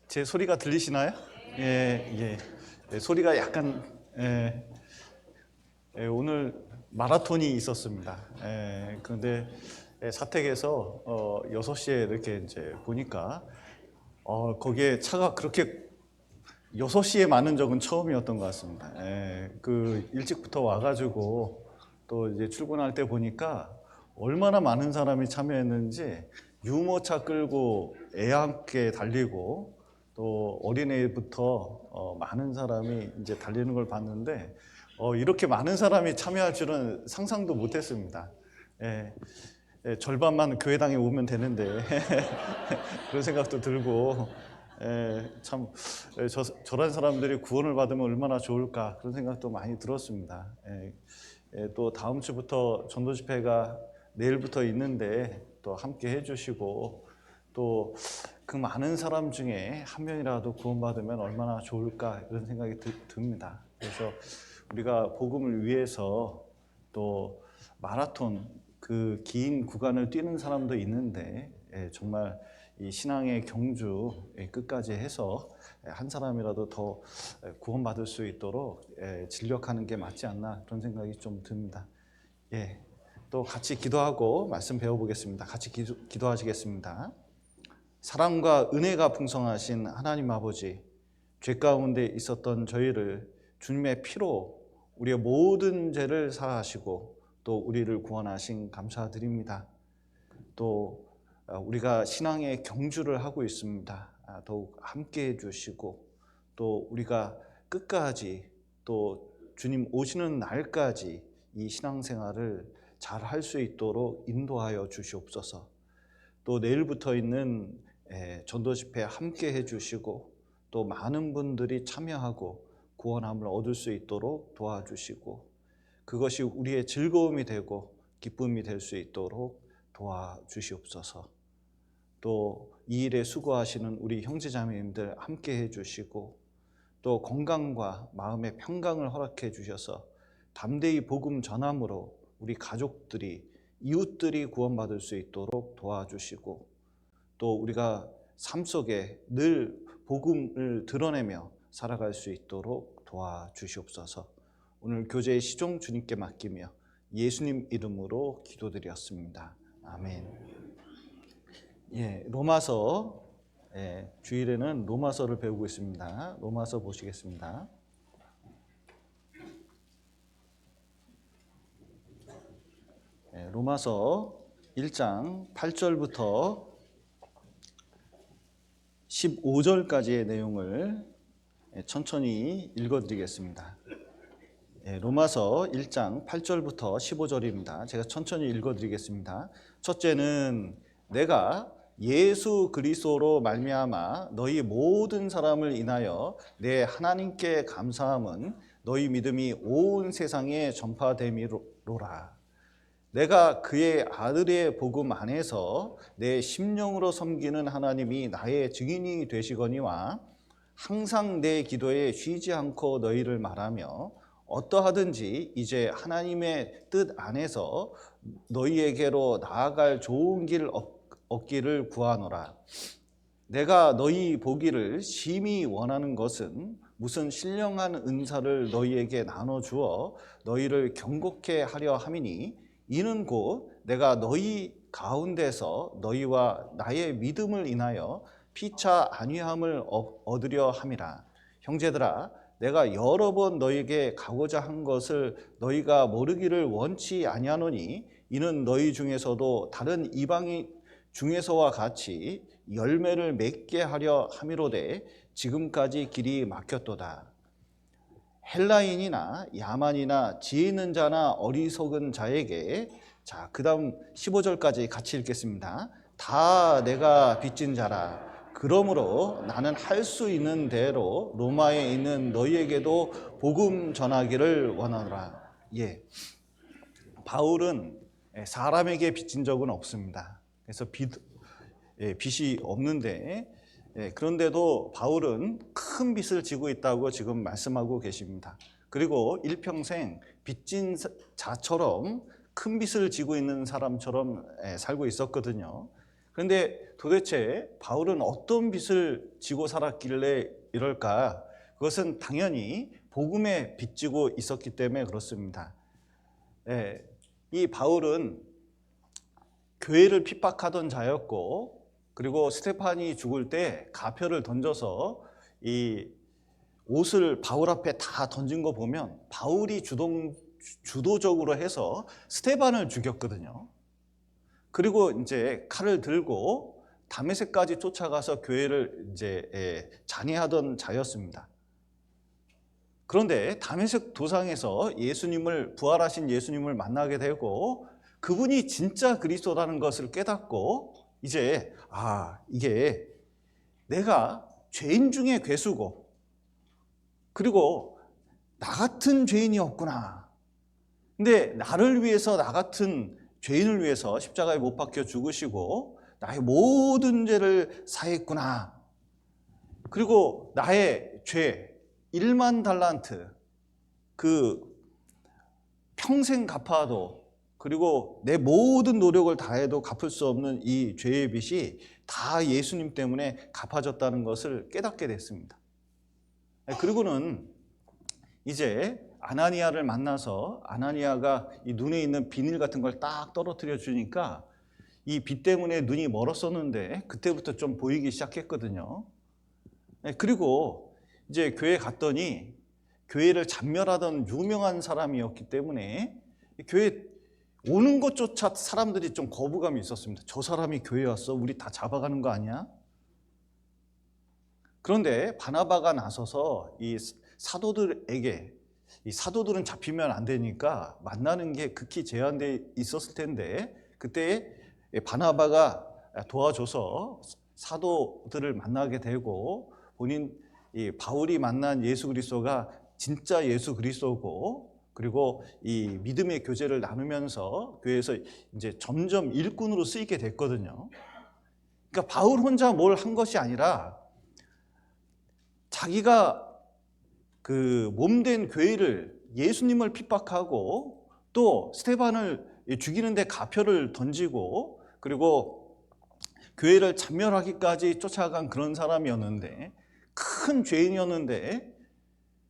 제 소리가 들리시나요? 예. 소리가 약간, 오늘 마라톤이 있었습니다. 그런데 사택에서 6시에 이렇게 이제 보니까, 거기에 차가 그렇게 6시에 많은 적은 처음이었던 것 같습니다. 그 일찍부터 와가지고 또 이제 출근할 때 보니까 얼마나 많은 사람이 참여했는지 유모차 끌고 애 함께 달리고 또 어린애부터 많은 사람이 이제 달리는 걸 봤는데 이렇게 많은 사람이 참여할 줄은 상상도 못했습니다. 절반만 교회당에 오면 되는데 그런 생각도 들고 저런 사람들이 구원을 받으면 얼마나 좋을까 그런 생각도 많이 들었습니다. 또 다음 주부터 전도 집회가 내일부터 있는데 또 함께 해주시고 또 그 많은 사람 중에 한 명이라도 구원받으면 얼마나 좋을까 이런 생각이 듭니다. 그래서 우리가 복음을 위해서 또 마라톤 그 긴 구간을 뛰는 사람도 있는데 정말 이 신앙의 경주 끝까지 해서 한 사람이라도 더 구원받을 수 있도록 진력하는 게 맞지 않나 그런 생각이 좀 듭니다. 또 같이 기도하고 말씀 배워보겠습니다. 같이 기도하시겠습니다. 사랑과 은혜가 풍성하신 하나님 아버지, 죄 가운데 있었던 저희를 주님의 피로 우리의 모든 죄를 사하시고 또 우리를 구원하신 감사드립니다. 또 우리가 신앙의 경주를 하고 있습니다. 더욱 함께 해주시고 또 우리가 끝까지 또 주님 오시는 날까지 이 신앙생활을 잘 할 수 있도록 인도하여 주시옵소서. 또 내일부터 있는 전도 집회 함께 해주시고 또 많은 분들이 참여하고 구원함을 얻을 수 있도록 도와주시고 그것이 우리의 즐거움이 되고 기쁨이 될 수 있도록 도와주시옵소서. 또 이 일에 수고하시는 우리 형제자매님들 함께 해주시고 또 건강과 마음의 평강을 허락해 주셔서 담대히 복음 전함으로 우리 가족들이 이웃들이 구원받을 수 있도록 도와주시고 또 우리가 삶 속에 늘 복음을 드러내며 살아갈 수 있도록 도와주시옵소서. 오늘 교제의 시종 주님께 맡기며 예수님 이름으로 기도드렸습니다. 아멘. 로마서 주일에는 로마서를 배우고 있습니다. 로마서 보시겠습니다. 로마서 1장 8절부터 15절까지의 내용을 천천히 읽어드리겠습니다. 로마서 1장 8절부터 15절입니다. 제가 천천히 읽어드리겠습니다. 첫째는 내가 예수 그리스도로 말미암아 너희 모든 사람을 인하여 내 하나님께 감사함은 너희 믿음이 온 세상에 전파됨이로라. 내가 그의 아들의 복음 안에서 내 심령으로 섬기는 하나님이 나의 증인이 되시거니와 항상 내 기도에 쉬지 않고 너희를 말하며 어떠하든지 이제 하나님의 뜻 안에서 너희에게로 나아갈 좋은 길 얻기를 구하노라. 내가 너희 보기를 심히 원하는 것은 무슨 신령한 은사를 너희에게 나눠주어 너희를 경고케 하려 함이니 이는 곧 내가 너희 가운데서 너희와 나의 믿음을 인하여 피차 안위함을 얻으려 함이라. 형제들아, 내가 여러 번 너희에게 가고자 한 것을 너희가 모르기를 원치 아니하노니 이는 너희 중에서도 다른 이방인 중에서와 같이 열매를 맺게 하려 함이로되 지금까지 길이 막혔도다. 헬라인이나 야만이나 지혜 있는 자나 어리석은 자에게 그 다음 15절까지 같이 읽겠습니다. 다 내가 빚진 자라. 그러므로 나는 할 수 있는 대로 로마에 있는 너희에게도 복음 전하기를 원하노라. 바울은 사람에게 빚진 적은 없습니다. 그래서 빚이 없는데 그런데도 바울은 큰 빚을 지고 있다고 지금 말씀하고 계십니다. 그리고 일평생 빚진 자처럼 큰 빚을 지고 있는 사람처럼 살고 있었거든요. 그런데 도대체 바울은 어떤 빚을 지고 살았길래 이럴까? 그것은 당연히 복음에 빚지고 있었기 때문에 그렇습니다. 이 바울은 교회를 핍박하던 자였고, 그리고 스데반이 죽을 때 가표를 던져서 이 옷을 바울 앞에 다 던진 거 보면 바울이 주도적으로 해서 스데반을 죽였거든요. 그리고 이제 칼을 들고 다메섹까지 쫓아가서 교회를 이제 잔해하던 자였습니다. 그런데 다메섹 도상에서 부활하신 예수님을 만나게 되고, 그분이 진짜 그리스도라는 것을 깨닫고, 이제 이게 내가 죄인 중에 괴수고, 그리고 나 같은 죄인이었구나. 근데 나를 위해서, 나 같은 죄인을 위해서 십자가에 못 박혀 죽으시고 나의 모든 죄를 사했구나. 그리고 나의 죄 1만 달란트, 그 평생 갚아도, 그리고 내 모든 노력을 다해도 갚을 수 없는 이 죄의 빚이 다 예수님 때문에 갚아졌다는 것을 깨닫게 됐습니다. 그리고는 이제 아나니아를 만나서 아나니아가 이 눈에 있는 비닐 같은 걸 딱 떨어뜨려 주니까 이 빛 때문에 눈이 멀었었는데 그때부터 좀 보이기 시작했거든요. 그리고 이제 교회 갔더니 교회를 잔멸하던 유명한 사람이었기 때문에 교회 오는 것조차 사람들이 좀 거부감이 있었습니다. 저 사람이 교회 왔어? 우리 다 잡아가는 거 아니야? 그런데 바나바가 나서서 이 사도들에게, 이 사도들은 잡히면 안 되니까 만나는 게 극히 제한돼 있었을 텐데, 그때 바나바가 도와줘서 사도들을 만나게 되고, 이 바울이 만난 예수 그리스도가 진짜 예수 그리스도고, 그리고 이 믿음의 교제를 나누면서 교회에서 이제 점점 일꾼으로 쓰이게 됐거든요. 그러니까 바울 혼자 뭘 한 것이 아니라 자기가 그 몸된 교회를, 예수님을 핍박하고 또 스데반을 죽이는데 가표를 던지고, 그리고 교회를 잔멸하기까지 쫓아간 그런 사람이었는데, 큰 죄인이었는데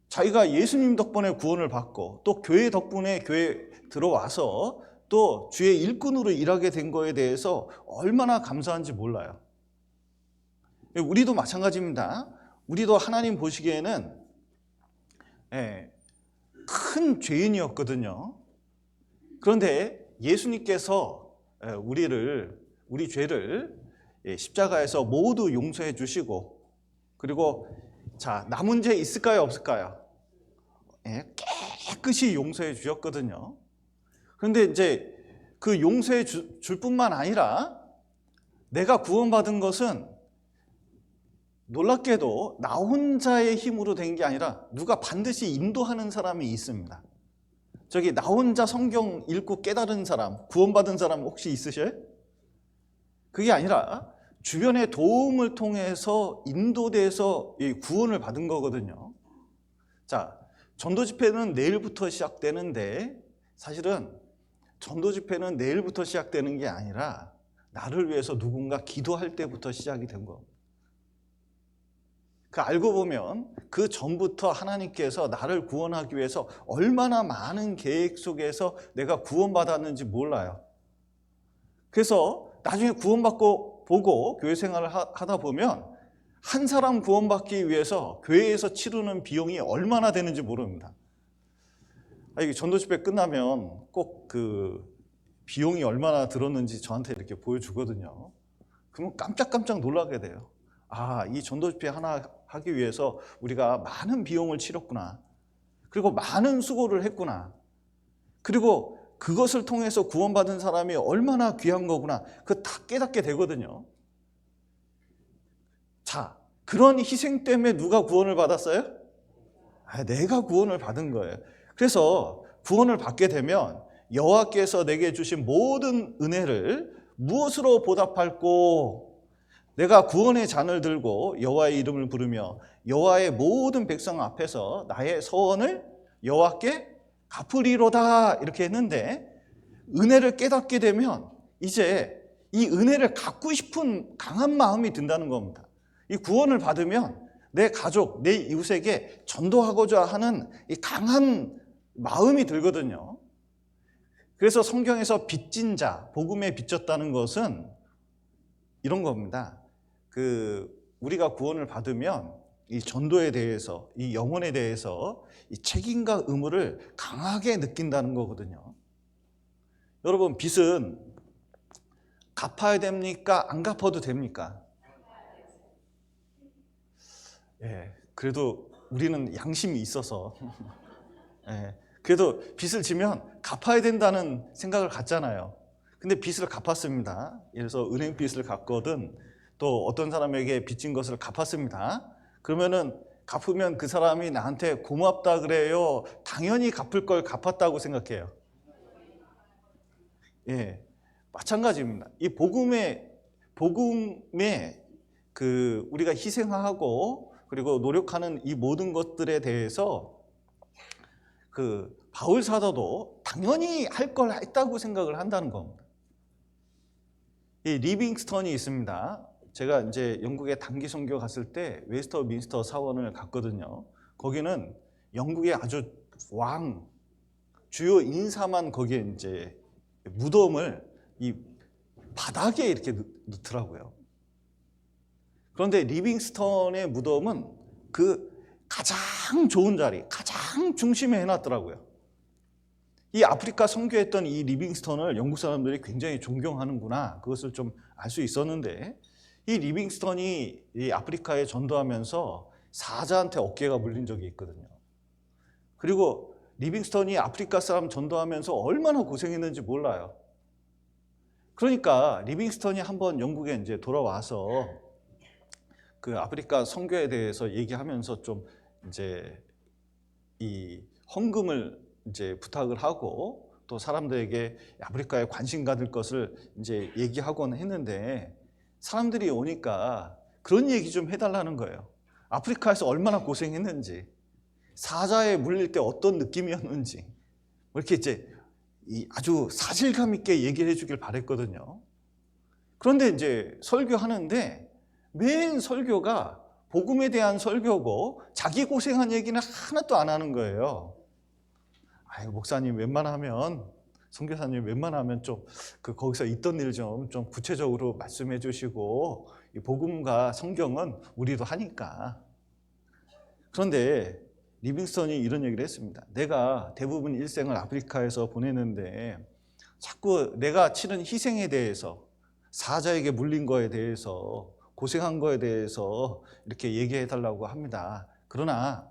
자기가 예수님 덕분에 구원을 받고 또 교회 덕분에 교회에 들어와서 또 주의 일꾼으로 일하게 된 거에 대해서 얼마나 감사한지 몰라요. 우리도 마찬가지입니다. 우리도 하나님 보시기에는 큰 죄인이었거든요. 그런데 예수님께서 우리 죄를 십자가에서 모두 용서해 주시고, 그리고 자, 남은 죄 있을까요, 없을까요? 깨끗이 용서해 주셨거든요. 그런데 이제 그 용서해 줄 뿐만 아니라 내가 구원받은 것은 놀랍게도 나 혼자의 힘으로 된 게 아니라 누가 반드시 인도하는 사람이 있습니다. 저기 나 혼자 성경 읽고 깨달은 사람, 구원받은 사람 혹시 있으셔요? 그게 아니라 주변의 도움을 통해서 인도돼서 구원을 받은 거거든요. 자, 전도 집회는 내일부터 시작되는데, 사실은 전도 집회는 내일부터 시작되는 게 아니라 나를 위해서 누군가 기도할 때부터 시작이 된 거. 알고 보면 그 전부터 하나님께서 나를 구원하기 위해서 얼마나 많은 계획 속에서 내가 구원받았는지 몰라요. 그래서 나중에 구원받고 보고 교회 생활을 하다 보면 한 사람 구원받기 위해서 교회에서 치르는 비용이 얼마나 되는지 모릅니다. 이게 전도 집회 끝나면 꼭 그 비용이 얼마나 들었는지 저한테 이렇게 보여주거든요. 그러면 깜짝깜짝 놀라게 돼요. 이 전도 집회 하나 하기 위해서 우리가 많은 비용을 치렀구나. 그리고 많은 수고를 했구나. 그리고 그것을 통해서 구원받은 사람이 얼마나 귀한 거구나. 그거 다 깨닫게 되거든요. 자, 그런 희생 때문에 누가 구원을 받았어요? 내가 구원을 받은 거예요. 그래서 구원을 받게 되면 여호와께서 내게 주신 모든 은혜를 무엇으로 보답할꼬? 내가 구원의 잔을 들고 여호와의 이름을 부르며 여호와의 모든 백성 앞에서 나의 서원을 여호와께 갚으리로다, 이렇게 했는데, 은혜를 깨닫게 되면 이제 이 은혜를 갖고 싶은 강한 마음이 든다는 겁니다. 이 구원을 받으면 내 가족, 내 이웃에게 전도하고자 하는 이 강한 마음이 들거든요. 그래서 성경에서 빚진 자, 복음에 빚졌다는 것은 이런 겁니다. 우리가 구원을 받으면 이 전도에 대해서, 이 영혼에 대해서 이 책임과 의무를 강하게 느낀다는 거거든요. 여러분, 빚은 갚아야 됩니까? 안 갚아도 됩니까? 예, 그래도 우리는 양심이 있어서 예, 그래도 빚을 지면 갚아야 된다는 생각을 갖잖아요. 근데 빚을 갚았습니다. 그래서 은행 빚을 갚거든 또 어떤 사람에게 빚진 것을 갚았습니다. 그러면은 갚으면 그 사람이 나한테 고맙다 그래요? 당연히 갚을 걸 갚았다고 생각해요. 예, 마찬가지입니다. 이 복음에 우리가 희생하고 그리고 노력하는 이 모든 것들에 대해서 바울 사도도 당연히 할 걸 했다고 생각을 한다는 겁니다. 이 리빙스턴이 있습니다. 제가 이제 영국에 단기 선교 갔을 때 웨스터민스터 사원을 갔거든요. 거기는 영국의 아주 주요 인사만 거기에 이제 무덤을 이 바닥에 이렇게 넣더라고요. 그런데 리빙스턴의 무덤은 가장 좋은 자리, 가장 중심에 해놨더라고요. 이 아프리카 선교했던 이 리빙스턴을 영국 사람들이 굉장히 존경하는구나, 그것을 좀 알 수 있었는데, 이 리빙스턴이 이 아프리카에 전도하면서 사자한테 어깨가 물린 적이 있거든요. 그리고 리빙스턴이 아프리카 사람 전도하면서 얼마나 고생했는지 몰라요. 그러니까 리빙스턴이 한번 영국에 이제 돌아와서 아프리카 선교에 대해서 얘기하면서 좀 이제 이 헌금을 이제 부탁을 하고 또 사람들에게 아프리카에 관심 가질 것을 이제 얘기하곤 했는데, 사람들이 오니까 그런 얘기 좀 해달라는 거예요. 아프리카에서 얼마나 고생했는지, 사자에 물릴 때 어떤 느낌이었는지, 이렇게 이제 아주 사실감 있게 얘기를 해주길 바랬거든요. 그런데 이제 설교하는데 맨 설교가 복음에 대한 설교고 자기 고생한 얘기는 하나도 안 하는 거예요. 아유, 목사님 웬만하면, 선교사님 웬만하면 좀 거기서 있던 일 좀 구체적으로 말씀해 주시고, 이 복음과 성경은 우리도 하니까. 그런데 리빙스턴이 이런 얘기를 했습니다. 내가 대부분 일생을 아프리카에서 보냈는데 자꾸 내가 치른 희생에 대해서, 사자에게 물린 거에 대해서, 고생한 거에 대해서 이렇게 얘기해 달라고 합니다. 그러나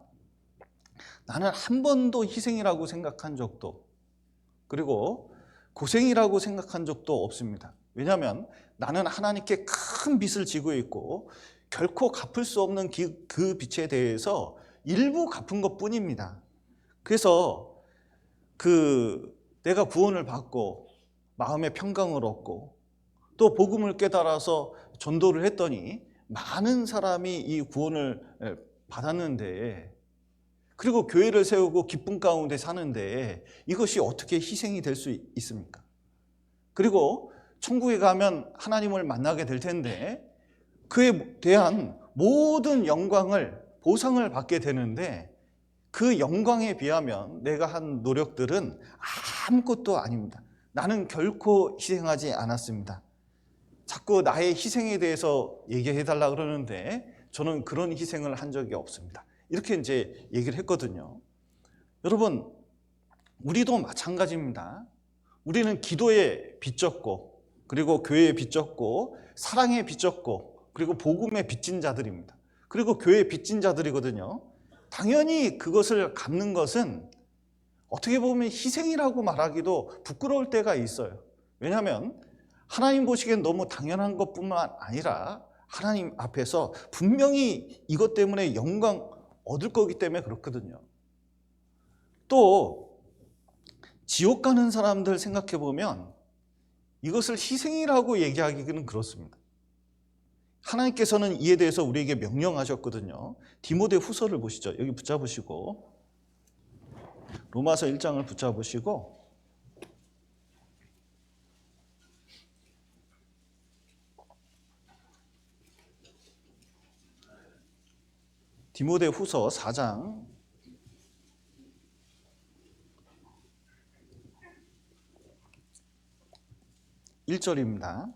나는 한 번도 희생이라고 생각한 적도, 그리고 고생이라고 생각한 적도 없습니다. 왜냐하면 나는 하나님께 큰 빚을 지고 있고 결코 갚을 수 없는 그 빚에 대해서 일부 갚은 것 뿐입니다. 그래서 내가 구원을 받고 마음의 평강을 얻고 또 복음을 깨달아서 전도를 했더니 많은 사람이 이 구원을 받았는데, 그리고 교회를 세우고 기쁨 가운데 사는데 이것이 어떻게 희생이 될 수 있습니까? 그리고 천국에 가면 하나님을 만나게 될 텐데 그에 대한 모든 영광을, 보상을 받게 되는데 그 영광에 비하면 내가 한 노력들은 아무것도 아닙니다. 나는 결코 희생하지 않았습니다. 자꾸 나의 희생에 대해서 얘기해 달라 그러는데 저는 그런 희생을 한 적이 없습니다. 이렇게 이제 얘기를 했거든요. 여러분, 우리도 마찬가지입니다. 우리는 기도에 빚졌고, 그리고 교회에 빚졌고, 사랑에 빚졌고, 그리고 복음에 빚진 자들입니다. 그리고 교회에 빚진 자들이거든요. 당연히 그것을 갚는 것은 어떻게 보면 희생이라고 말하기도 부끄러울 때가 있어요. 왜냐하면 하나님 보시기엔 너무 당연한 것뿐만 아니라 하나님 앞에서 분명히 이것 때문에 영광 얻을 거기 때문에 그렇거든요. 또 지옥 가는 사람들 생각해 보면 이것을 희생이라고 얘기하기는 그렇습니다. 하나님께서는 이에 대해서 우리에게 명령하셨거든요. 디모데 후서를 보시죠. 여기 붙잡으시고, 로마서 1장을 붙잡으시고, 디모데후서 4장 1절입니다.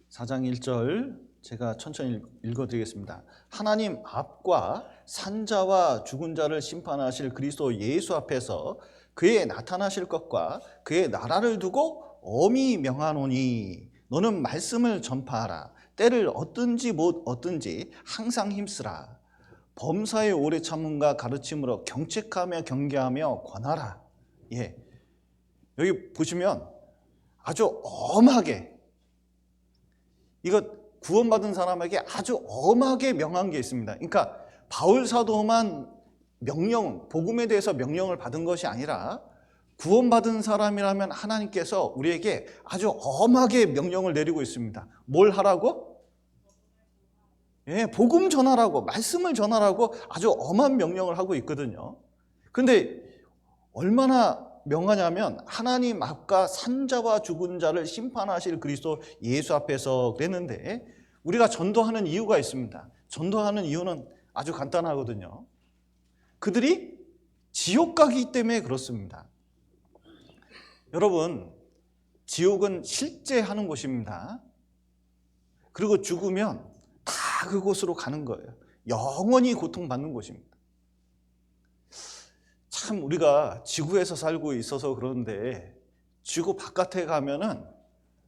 4장 1절 제가 천천히 읽어드리겠습니다. 하나님 앞과 산자와 죽은 자를 심판하실 그리스도 예수 앞에서 그의 나타나실 것과 그의 나라를 두고 엄히 명하노니 너는 말씀을 전파하라. 때를 얻든지 못 얻든지 항상 힘쓰라. 범사의 오래 참음과 가르침으로 경책하며 경계하며 권하라. 예, 여기 보시면 아주 엄하게, 이거 구원받은 사람에게 아주 엄하게 명한 게 있습니다. 그러니까 바울 사도만 명령, 복음에 대해서 명령을 받은 것이 아니라 구원받은 사람이라면 하나님께서 우리에게 아주 엄하게 명령을 내리고 있습니다. 뭘 하라고? 예, 복음 전하라고, 말씀을 전하라고 아주 엄한 명령을 하고 있거든요. 근데 얼마나 명하냐면 하나님 앞과 산자와 죽은 자를 심판하실 그리스도 예수 앞에서 그랬는데, 우리가 전도하는 이유가 있습니다. 전도하는 이유는 아주 간단하거든요. 그들이 지옥 가기 때문에 그렇습니다. 여러분, 지옥은 실제 하는 곳입니다. 그리고 죽으면 다 그곳으로 가는 거예요. 영원히 고통받는 곳입니다. 참 우리가 지구에서 살고 있어서 그런데 지구 바깥에 가면은,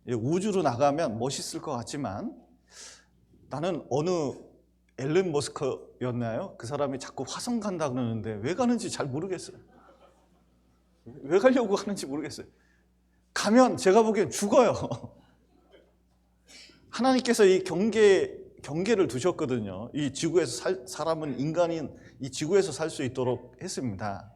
우주로 나가면 멋있을 것 같지만, 나는 어느 앨런 머스크였나요? 그 사람이 자꾸 화성 간다 그러는데 왜 가는지 잘 모르겠어요. 왜 가려고 하는지 모르겠어요. 가면 제가 보기엔 죽어요. 하나님께서 이 경계를 두셨거든요. 이 지구에서 사람은, 인간인 이 지구에서 살 수 있도록 했습니다.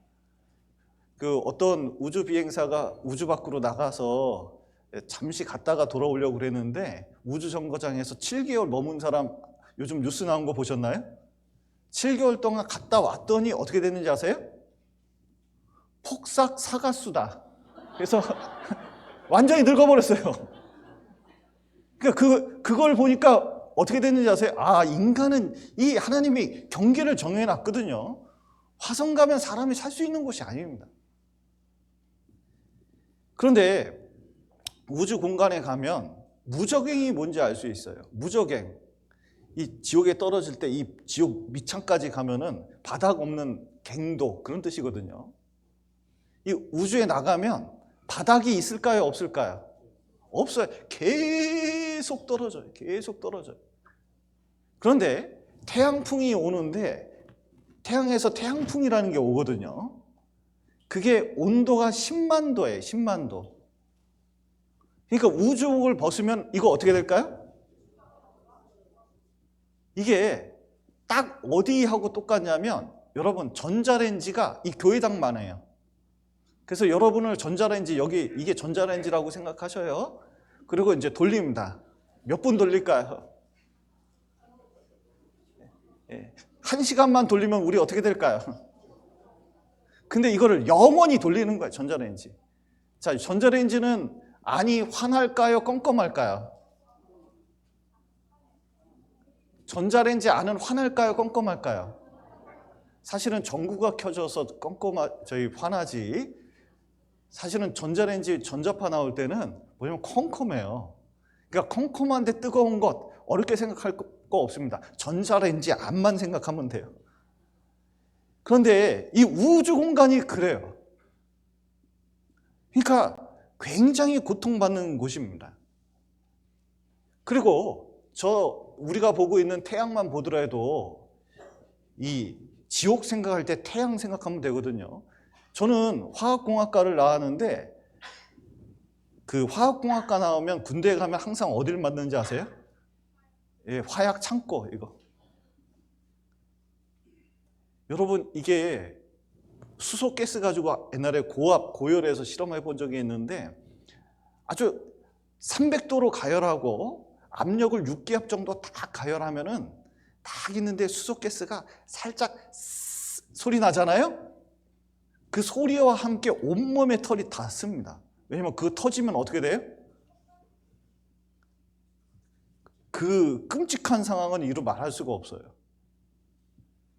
그 어떤 우주 비행사가 우주 밖으로 나가서 잠시 갔다가 돌아오려고 그랬는데 우주 정거장에서 7개월 머문 사람, 요즘 뉴스 나온 거 보셨나요? 7개월 동안 갔다 왔더니 어떻게 됐는지 아세요? 폭삭 사가수다. 그래서 완전히 늙어버렸어요. 그러니까 그걸 보니까 어떻게 됐는지 아세요? 아, 인간은 이 하나님이 경계를 정해놨거든요. 화성 가면 사람이 살 수 있는 곳이 아닙니다. 그런데 우주 공간에 가면 무적행이 뭔지 알 수 있어요. 무적행. 이 지옥에 떨어질 때 이 지옥 밑창까지 가면은 바닥 없는 갱도, 그런 뜻이거든요. 이 우주에 나가면 바닥이 있을까요? 없을까요? 없어요. 계속 떨어져요. 계속 떨어져요. 그런데 태양풍이 오는데, 태양에서 태양풍이라는 게 오거든요. 그게 온도가 10만 도예요. 10만 도. 그러니까 우주복을 벗으면 이거 어떻게 될까요? 이게 딱 어디하고 똑같냐면, 여러분, 전자레인지가 이 교회당만 해요. 그래서 여러분을 전자레인지, 여기 이게 전자레인지라고 생각하셔요. 그리고 이제 돌립니다. 몇 분 돌릴까요? 1시간만 돌리면 우리 어떻게 될까요? 근데 이거를 영원히 돌리는 거예요, 전자레인지. 자, 전자레인지는 안이 환할까요? 껌껌할까요? 전자레인지 안은 환할까요? 껌껌할까요? 사실은 전구가 켜져서 환하지. 사실은 전자레인지 전자파 나올 때는 뭐냐면 컴컴해요. 그러니까 컴컴한데 뜨거운 것, 어렵게 생각할 거 없습니다. 전자레인지 안만 생각하면 돼요. 그런데 이 우주 공간이 그래요. 그러니까 굉장히 고통받는 곳입니다. 그리고 우리가 보고 있는 태양만 보더라도 이 지옥 생각할 때 태양 생각하면 되거든요. 저는 화학공학과를 나왔는데, 그 화학공학과 나오면 군대에 가면 항상 어디를 만드는지 아세요? 예, 화약 창고, 이거. 여러분, 이게 수소가스 가지고 옛날에 고열해서 실험해 본 적이 있는데, 아주 300도로 가열하고 압력을 6기압 정도 딱 가열하면은 딱 있는데 수소가스가 살짝 소리 나잖아요? 그 소리와 함께 온몸에 털이 닿습니다. 왜냐면 그거 터지면 어떻게 돼요? 그 끔찍한 상황은 이루 말할 수가 없어요.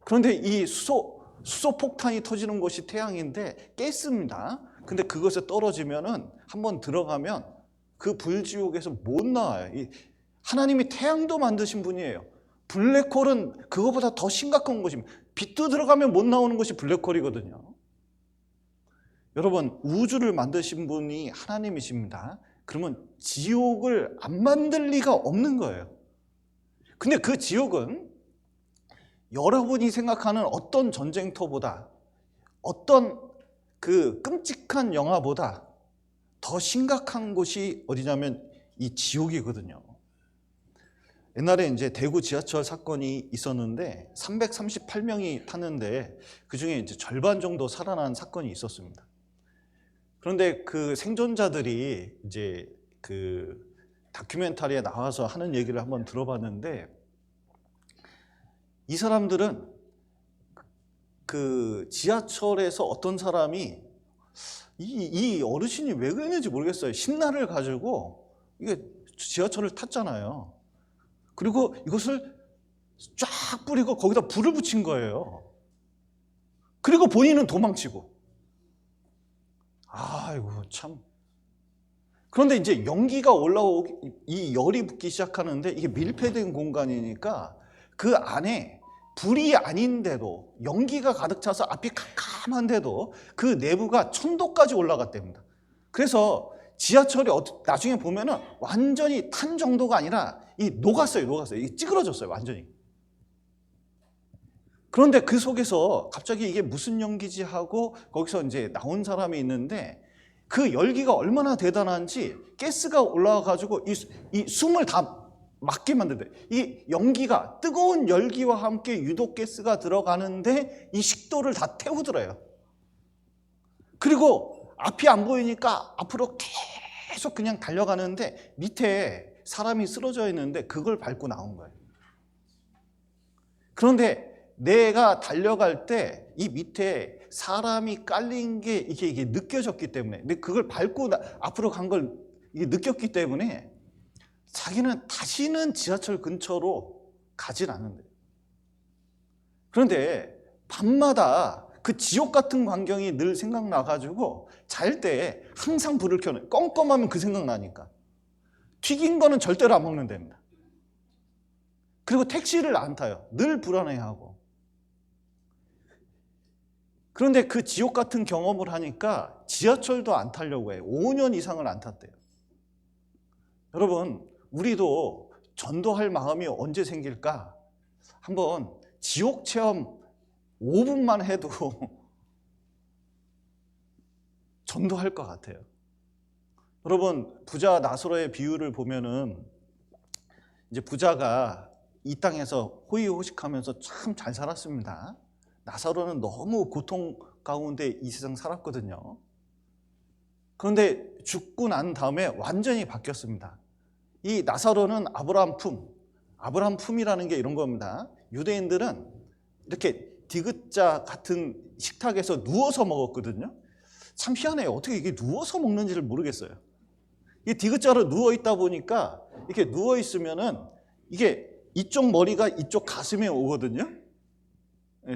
그런데 이 수소 폭탄이 터지는 곳이 태양인데 가스입니다. 근데 그것에 떨어지면은 한번 들어가면 그 불지옥에서 못 나와요. 하나님이 태양도 만드신 분이에요. 블랙홀은 그거보다 더 심각한 것입니다. 빛도 들어가면 못 나오는 것이 블랙홀이거든요. 여러분, 우주를 만드신 분이 하나님이십니다. 그러면 지옥을 안 만들 리가 없는 거예요. 근데 그 지옥은 여러분이 생각하는 어떤 전쟁터보다, 어떤 그 끔찍한 영화보다 더 심각한 곳이 어디냐면 이 지옥이거든요. 옛날에 이제 대구 지하철 사건이 있었는데 338명이 탔는데 그 중에 이제 절반 정도 살아난 사건이 있었습니다. 그런데 그 생존자들이 이제 그 다큐멘터리에 나와서 하는 얘기를 한번 들어봤는데, 이 사람들은 그 지하철에서 어떤 사람이 이 어르신이 왜 그랬는지 모르겠어요. 신나를 가지고 이게 지하철을 탔잖아요. 그리고 이것을 쫙 뿌리고 거기다 불을 붙인 거예요. 그리고 본인은 도망치고. 아이고 참. 그런데 이제 연기가 올라오기, 이 열이 붙기 시작하는데 이게 밀폐된 공간이니까 그 안에 불이 아닌데도 연기가 가득 차서 앞이 캄캄한데도 그 내부가 1000도까지 올라갔답니다. 그래서 지하철이 나중에 보면은 완전히 탄 정도가 아니라 녹았어요. 이게 찌그러졌어요, 완전히. 그런데 그 속에서 갑자기 이게 무슨 연기지 하고 거기서 이제 나온 사람이 있는데, 그 열기가 얼마나 대단한지 가스가 올라와가지고 이 숨을 다 막게 만든대. 이 연기가, 뜨거운 열기와 함께 유독가스가 들어가는데 이 식도를 다 태우더래요. 그리고 앞이 안 보이니까 앞으로 계속 그냥 달려가는데 밑에 사람이 쓰러져 있는데 그걸 밟고 나온 거예요. 그런데 내가 달려갈 때 이 밑에 사람이 깔린 게 이게 느껴졌기 때문에, 근데 그걸 밟고 앞으로 간 걸 느꼈기 때문에 자기는 다시는 지하철 근처로 가진 않는데요. 그런데 밤마다 그 지옥 같은 광경이 늘 생각나가지고 잘 때 항상 불을 켜는, 껌껌하면 그 생각나니까. 튀긴 거는 절대로 안 먹는답니다. 그리고 택시를 안 타요. 늘 불안해하고. 그런데 그 지옥 같은 경험을 하니까 지하철도 안 타려고 해요. 5년 이상을 안 탔대요. 여러분, 우리도 전도할 마음이 언제 생길까? 한번 지옥 체험 5분만 해도 전도할 것 같아요. 여러분, 부자 나사로의 비유를 보면은 이제 부자가 이 땅에서 호의호식하면서 참 잘 살았습니다. 나사로는 너무 고통 가운데 이 세상 살았거든요. 그런데 죽고 난 다음에 완전히 바뀌었습니다. 이 나사로는 아브라함 품이라는 게 이런 겁니다. 유대인들은 이렇게 디귿자 같은 식탁에서 누워서 먹었거든요. 참 희한해요. 어떻게 이게 누워서 먹는지를 모르겠어요. 이게 디귿자로 누워 있다 보니까 이렇게 누워 있으면은 이게 이쪽 머리가 이쪽 가슴에 오거든요.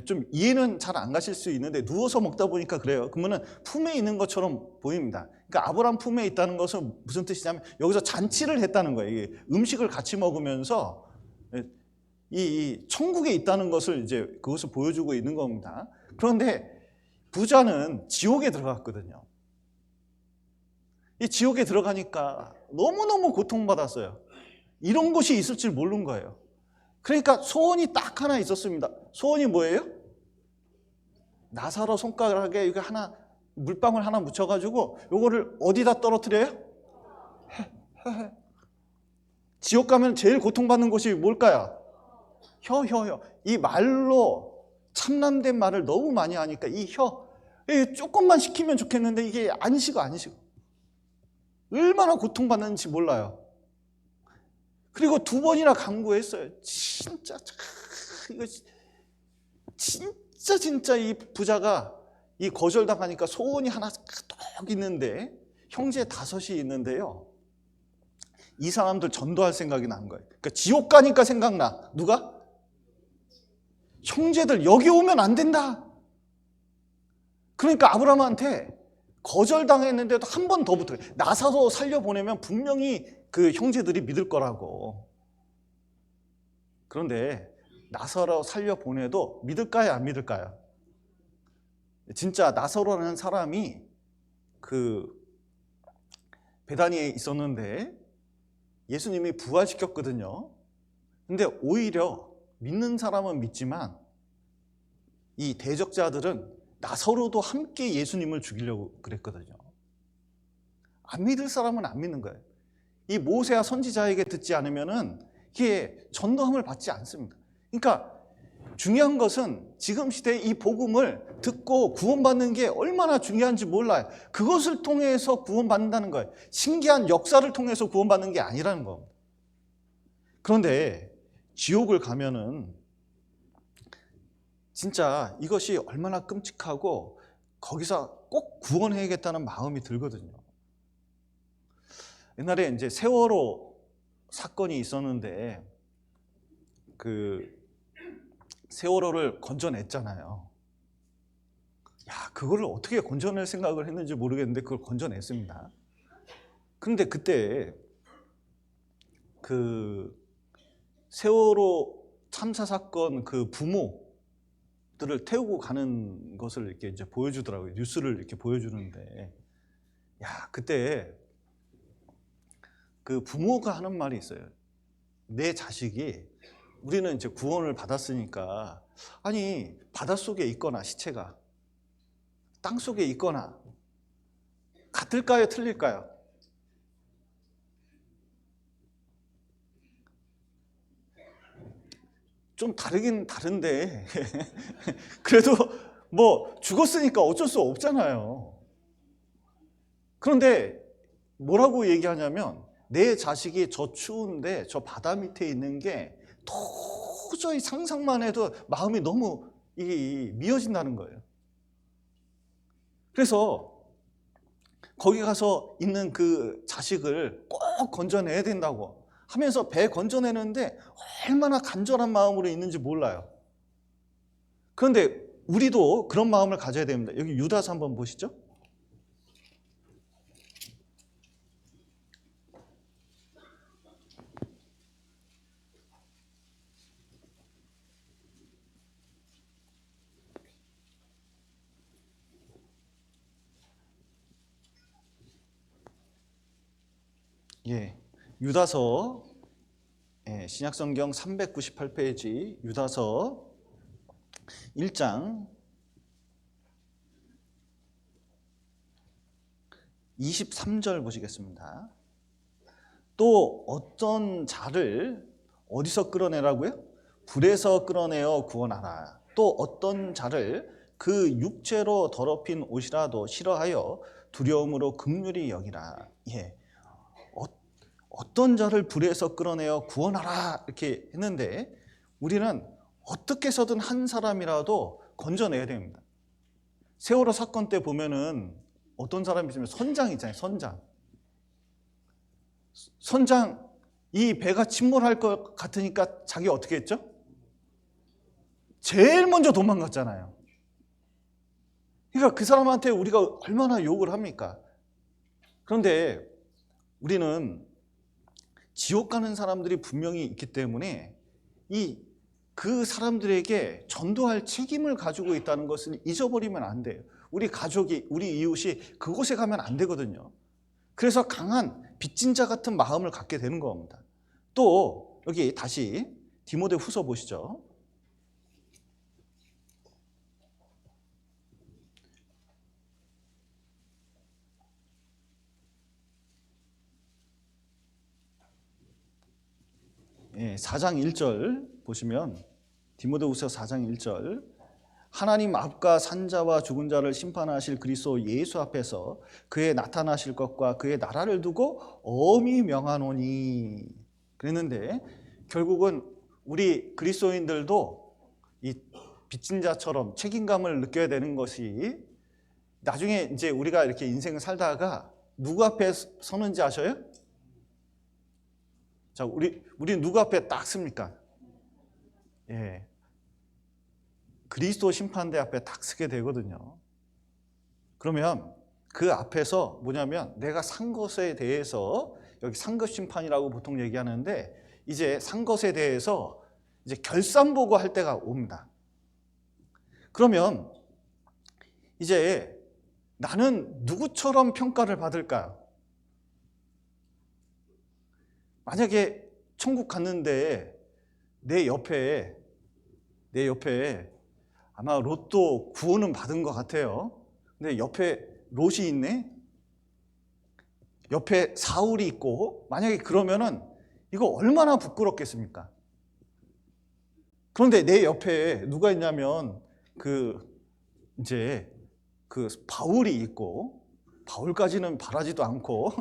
좀 이해는 잘 안 가실 수 있는데 누워서 먹다 보니까 그래요. 그러면은 품에 있는 것처럼 보입니다. 그러니까 아브라함 품에 있다는 것은 무슨 뜻이냐면 여기서 잔치를 했다는 거예요. 이게 음식을 같이 먹으면서 이 천국에 있다는 것을 이제 그것을 보여주고 있는 겁니다. 그런데 부자는 지옥에 들어갔거든요. 이 지옥에 들어가니까 너무너무 고통받았어요. 이런 곳이 있을 줄 모르는 거예요. 그러니까 소원이 딱 하나 있었습니다. 소원이 뭐예요? 나사로 손가락에 이거 하나, 물방울 하나 묻혀가지고 요거를 어디다 떨어뜨려요? 지옥 가면 제일 고통받는 곳이 뭘까요? 혀. 이 말로 참남된 말을 너무 많이 하니까 이 혀, 조금만 식히면 좋겠는데 이게 안 식어. 얼마나 고통받는지 몰라요. 그리고 2번이나 강구했어요. 진짜 이 부자가 이 거절당하니까 소원이 하나 딱 있는데, 형제 5이 있는데요. 이 사람들 전도할 생각이 난 거예요. 그러니까 지옥 가니까 생각나. 누가? 형제들 여기 오면 안 된다. 그러니까 아브라함한테 거절당했는데도 한 번 더 붙어요. 나사로 살려보내면 분명히 그 형제들이 믿을 거라고. 그런데 나사로 살려보내도 믿을까요, 안 믿을까요? 진짜 나사로라는 사람이 그 베다니에 있었는데 예수님이 부활시켰거든요. 근데 오히려 믿는 사람은 믿지만 이 대적자들은 나사로도 함께 예수님을 죽이려고 그랬거든요. 안 믿을 사람은 안 믿는 거예요. 이 모세와 선지자에게 듣지 않으면은 이게 전도함을 받지 않습니다. 그러니까 중요한 것은 지금 시대에 이 복음을 듣고 구원받는 게 얼마나 중요한지 몰라요. 그것을 통해서 구원받는다는 거예요. 신기한 역사를 통해서 구원받는 게 아니라는 겁니다. 그런데 지옥을 가면은 진짜 이것이 얼마나 끔찍하고 거기서 꼭 구원해야겠다는 마음이 들거든요. 옛날에 이제 세월호 사건이 있었는데 그 세월호를 건져냈잖아요. 야, 그거를 어떻게 건져낼 생각을 했는지 모르겠는데 그걸 건져냈습니다. 그런데 그때 그 세월호 참사 사건 그 부모들을 태우고 가는 것을 이렇게 이제 보여주더라고요. 뉴스를 이렇게 보여주는데, 야, 그때 그 부모가 하는 말이 있어요. 내 자식이, 우리는 이제 구원을 받았으니까, 아니 바닷속에 있거나 시체가 땅속에 있거나 같을까요, 틀릴까요? 좀 다르긴 다른데 그래도 뭐 죽었으니까 어쩔 수 없잖아요. 그런데 뭐라고 얘기하냐면 내 자식이 저 추운데 저 바다 밑에 있는 게 도저히 상상만 해도 마음이 너무 미어진다는 거예요. 그래서 거기 가서 있는 그 자식을 꼭 건져내야 된다고 하면서 배 건져내는데 얼마나 간절한 마음으로 있는지 몰라요. 그런데 우리도 그런 마음을 가져야 됩니다. 여기 유다서 한번 보시죠. 예, 유다서, 신약성경 398페이지 유다서 1장 23절 보시겠습니다. 또 어떤 자를 어디서 끌어내라고요? 불에서 끌어내어 구원하라. 또 어떤 자를 그 육체로 더럽힌 옷이라도 싫어하여 두려움으로 긍휼히 여기라. 예, 어떤 자를 불에서 끌어내어 구원하라 이렇게 했는데 우리는 어떻게 해서든 한 사람이라도 건져내야 됩니다. 세월호 사건 때 보면은 어떤 사람이 있으면 선장 있잖아요. 선장 이 배가 침몰할 것 같으니까 자기 어떻게 했죠? 제일 먼저 도망갔잖아요. 그러니까 그 사람한테 우리가 얼마나 욕을 합니까? 그런데 우리는 지옥 가는 사람들이 분명히 있기 때문에 그 사람들에게 전도할 책임을 가지고 있다는 것을 잊어버리면 안 돼요. 우리 가족이, 우리 이웃이 그곳에 가면 안 되거든요. 그래서 강한 빚진 자 같은 마음을 갖게 되는 겁니다. 또 여기 다시 디모데 후서 보시죠. 예, 4장 1절 보시면 디모데후서 4장 1절 하나님 앞과 산자와 죽은 자를 심판하실 그리스도 예수 앞에서 그의 나타나실 것과 그의 나라를 두고 엄히 명하노니 그랬는데 결국은 우리 그리스도인들도 이 빚진 자처럼 책임감을 느껴야 되는 것이 나중에 이제 우리가 이렇게 인생을 살다가 누구 앞에 서는지 아셔요? 자, 우리 누구 앞에 딱 씁니까? 예. 그리스도 심판대 앞에 딱 서게 되거든요. 그러면 그 앞에서 뭐냐면 내가 산 것에 대해서, 여기 상급 심판이라고 보통 얘기하는데, 이제 산 것에 대해서 이제 결산보고 할 때가 옵니다. 그러면 이제 나는 누구처럼 평가를 받을까요? 만약에 천국 갔는데 내 옆에 아마 로또 구원은 받은 것 같아요. 근데 옆에 롯이 있네? 옆에 사울이 있고, 만약에 그러면은 이거 얼마나 부끄럽겠습니까? 그런데 내 옆에 누가 있냐면 이제 바울이 있고, 바울까지는 바라지도 않고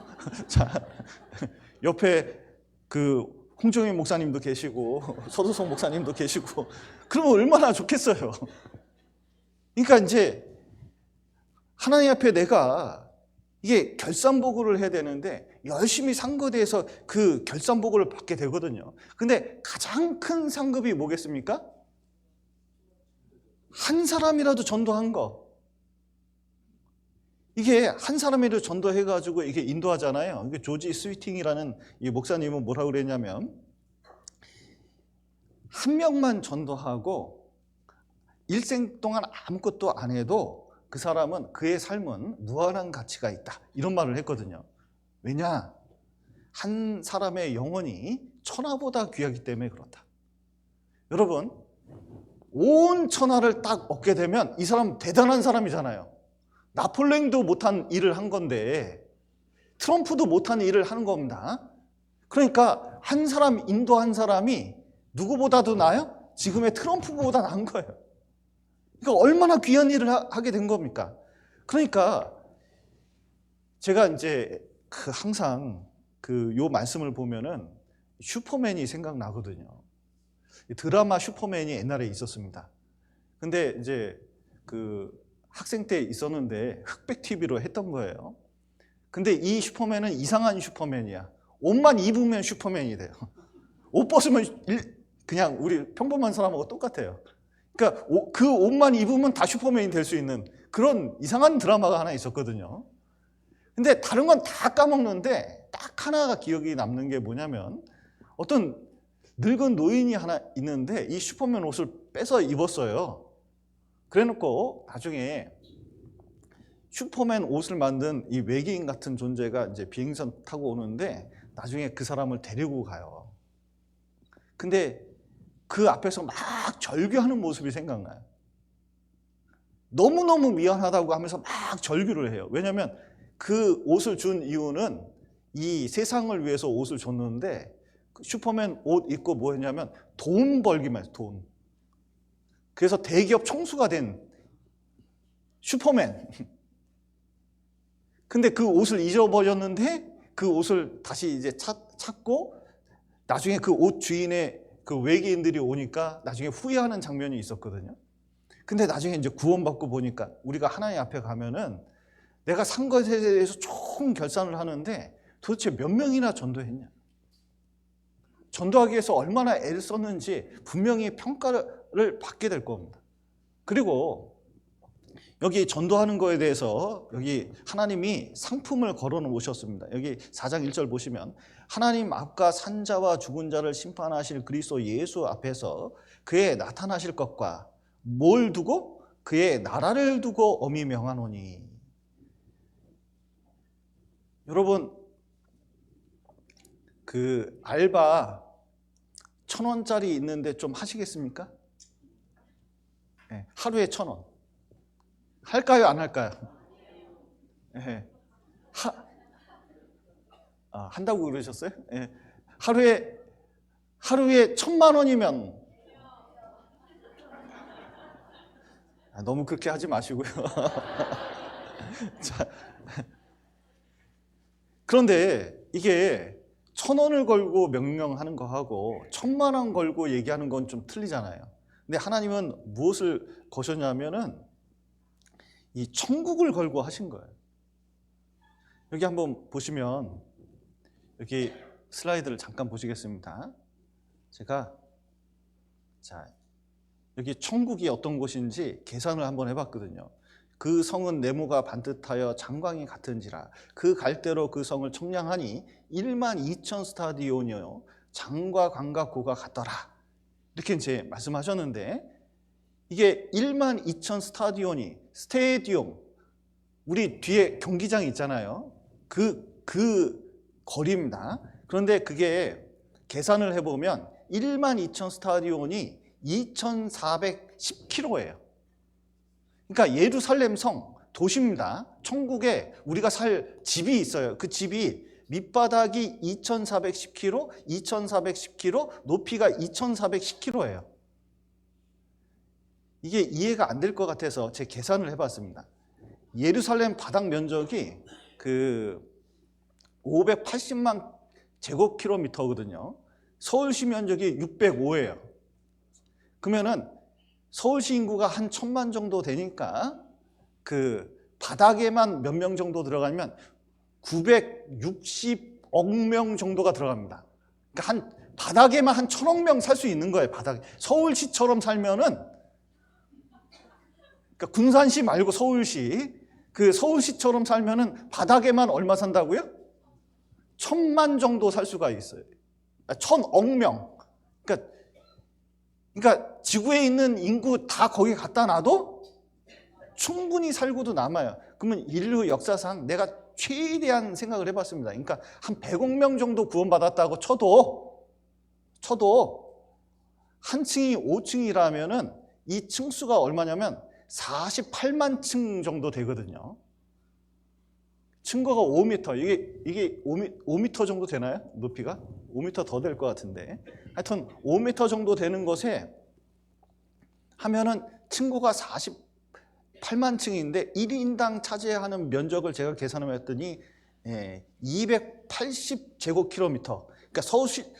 자, 옆에 홍정희 목사님도 계시고 서두성 목사님도 계시고, 그러면 얼마나 좋겠어요. 그러니까 이제 하나님 앞에 내가 이게 결산보고를 해야 되는데, 열심히 산 것에 대해서 그 결산보고를 받게 되거든요. 근데 가장 큰 상급이 뭐겠습니까? 한 사람이라도 전도한 거. 이게 한 사람이라도 전도해가지고 이게 인도하잖아요. 이게 조지 스위팅이라는 이 목사님은 뭐라고 그랬냐면, 한 명만 전도하고 일생 동안 아무것도 안 해도 그 사람은, 그의 삶은 무한한 가치가 있다, 이런 말을 했거든요. 왜냐? 한 사람의 영혼이 천하보다 귀하기 때문에 그렇다. 여러분, 온 천하를 딱 얻게 되면 이 사람 대단한 사람이잖아요. 나폴레옹도 못한 일을 한 건데, 트럼프도 못한 일을 하는 겁니다. 그러니까 한 사람 인도한 사람이 누구보다도 나아요? 지금의 트럼프보다 나은 거예요. 그러니까 얼마나 귀한 일을 하게 된 겁니까? 그러니까 제가 이제 항상 요 말씀을 보면은 슈퍼맨이 생각나거든요. 드라마 슈퍼맨이 옛날에 있었습니다. 근데 이제 학생 때 있었는데 흑백 TV로 했던 거예요. 근데 이 슈퍼맨은 이상한 슈퍼맨이야. 옷만 입으면 슈퍼맨이 돼요. 옷 벗으면 그냥 우리 평범한 사람하고 똑같아요. 그러니까 그 옷만 입으면 다 슈퍼맨이 될 수 있는 그런 이상한 드라마가 하나 있었거든요. 근데 다른 건 다 까먹는데 딱 하나가 기억이 남는 게 뭐냐면, 어떤 늙은 노인이 하나 있는데 이 슈퍼맨 옷을 빼서 입었어요. 그래놓고 나중에 슈퍼맨 옷을 만든 이 외계인 같은 존재가 이제 비행선 타고 오는데, 나중에 그 사람을 데리고 가요. 근데 그 앞에서 막 절규하는 모습이 생각나요. 너무너무 미안하다고 하면서 막 절규를 해요. 왜냐하면 그 옷을 준 이유는 이 세상을 위해서 옷을 줬는데, 슈퍼맨 옷 입고 뭐 했냐면 돈 벌기만 해서 돈. 그래서 대기업 총수가 된 슈퍼맨. 근데 그 옷을 잊어버렸는데 그 옷을 다시 이제 찾고, 나중에 그 옷 주인의 그 외계인들이 오니까 나중에 후회하는 장면이 있었거든요. 근데 나중에 이제 구원받고 보니까, 우리가 하나님 앞에 가면은 내가 산 것에 대해서 총 결산을 하는데 도대체 몇 명이나 전도했냐? 전도하기 위해서 얼마나 애를 썼는지 분명히 평가를 받게 될 겁니다. 그리고 여기 전도하는 거에 대해서 여기 하나님이 상품을 걸어 놓으셨습니다. 여기 4장 1절 보시면, 하나님 앞과 산자와 죽은 자를 심판하실 그리스도 예수 앞에서 그의 나타나실 것과 뭘 두고? 그의 나라를 두고 엄히 명하노니. 여러분, 알바 1,000원짜리 있는데 좀 하시겠습니까? 네, 하루에 1,000원. 할까요, 안 할까요? 네. 한다고 그러셨어요? 네. 하루에 1,000만 원이면, 너무 그렇게 하지 마시고요. 자, 그런데 이게 1,000원을 걸고 명령하는 거하고 1,000만 원 걸고 얘기하는 건 좀 틀리잖아요. 근데 하나님은 무엇을 거셨냐면은 이 천국을 걸고 하신 거예요. 여기 한번 보시면, 여기 슬라이드를 잠깐 보시겠습니다. 제가 여기 천국이 어떤 곳인지 계산을 한번 해봤거든요. 그 성은 네모가 반듯하여 장광이 같은지라 그 갈대로 그 성을 청량하니 12000 스타디온이요 장과 광과 고가 같더라. 이렇게 이제 말씀하셨는데 이게 12000 스테디움 우리 뒤에 경기장이 있잖아요. 그 거리입니다. 그런데 그게 계산을 해보면 12000 스타디온이 2410km예요. 그러니까 예루살렘 성 도시입니다. 천국에 우리가 살 집이 있어요. 그 집이 밑바닥이 2410km, 2410km, 높이가 2410km예요. 이게 이해가 안 될 것 같아서 제 계산을 해봤습니다. 예루살렘 바닥 면적이 580만 제곱킬로미터거든요. 서울시 면적이 605예요. 그러면은 서울시 인구가 한 1000만 정도 되니까 그 바닥에만 몇 명 정도 들어가면 960억 명 정도가 들어갑니다. 그러니까 바닥에만 한 1000억 명 살 수 있는 거예요. 바닥에. 서울시처럼 살면은 그러니까 군산시 말고 서울시 그 서울시처럼 살면은 바닥에만 얼마 산다고요? 1000만 정도 살 수가 있어요. 1000억 명. 그러니까 지구에 있는 인구 다 거기 갖다 놔도 충분히 살고도 남아요. 그러면 인류 역사상 내가 최대한 생각을 해봤습니다. 그러니까 한 100억 명 정도 구원받았다고 쳐도 한 층이 5층이라면은 이 층수가 얼마냐면 48만 층 정도 되거든요. 층고가 5m, 이게 5m 정도 되나요? 높이가? 5m 더 될 것 같은데. 하여튼 5m 정도 되는 곳에 하면은 층고가 48만 층인데 1인당 차지하는 면적을 제가 계산을 했더니 280제곱킬로미터. 그러니까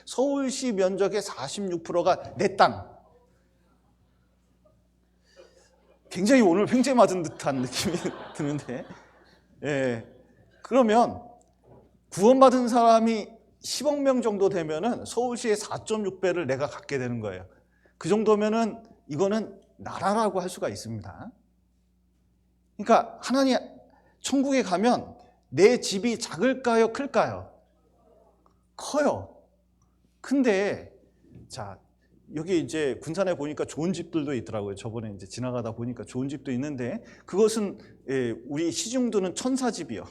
서울시 면적의 46%가 내 땅. 굉장히 오늘 횡재 맞은 듯한 느낌이 드는데. 그러면 구원받은 사람이 10억 명 정도 되면은 서울시의 4.6배를 내가 갖게 되는 거예요. 그 정도면은 이거는 나라라고 할 수가 있습니다. 그러니까 하나님 천국에 가면 내 집이 작을까요, 클까요? 커요. 근데 여기 이제 군산에 보니까 좋은 집들도 있더라고요. 저번에 이제 지나가다 보니까 좋은 집도 있는데 그것은 우리 시중도는 천사집이요.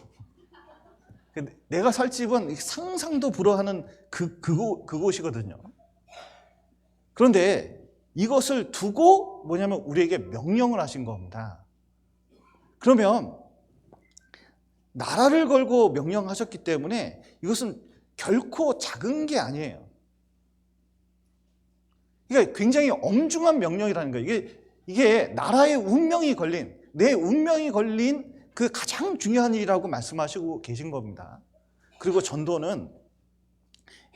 내가 살 집은 상상도 불허하는 그곳이거든요. 그런데 이것을 두고 뭐냐면 우리에게 명령을 하신 겁니다. 그러면 나라를 걸고 명령하셨기 때문에 이것은 결코 작은 게 아니에요. 그러니까 굉장히 엄중한 명령이라는 거예요. 이게 나라의 운명이 걸린, 내 운명이 걸린 그 가장 중요한 일이라고 말씀하시고 계신 겁니다. 그리고 전도는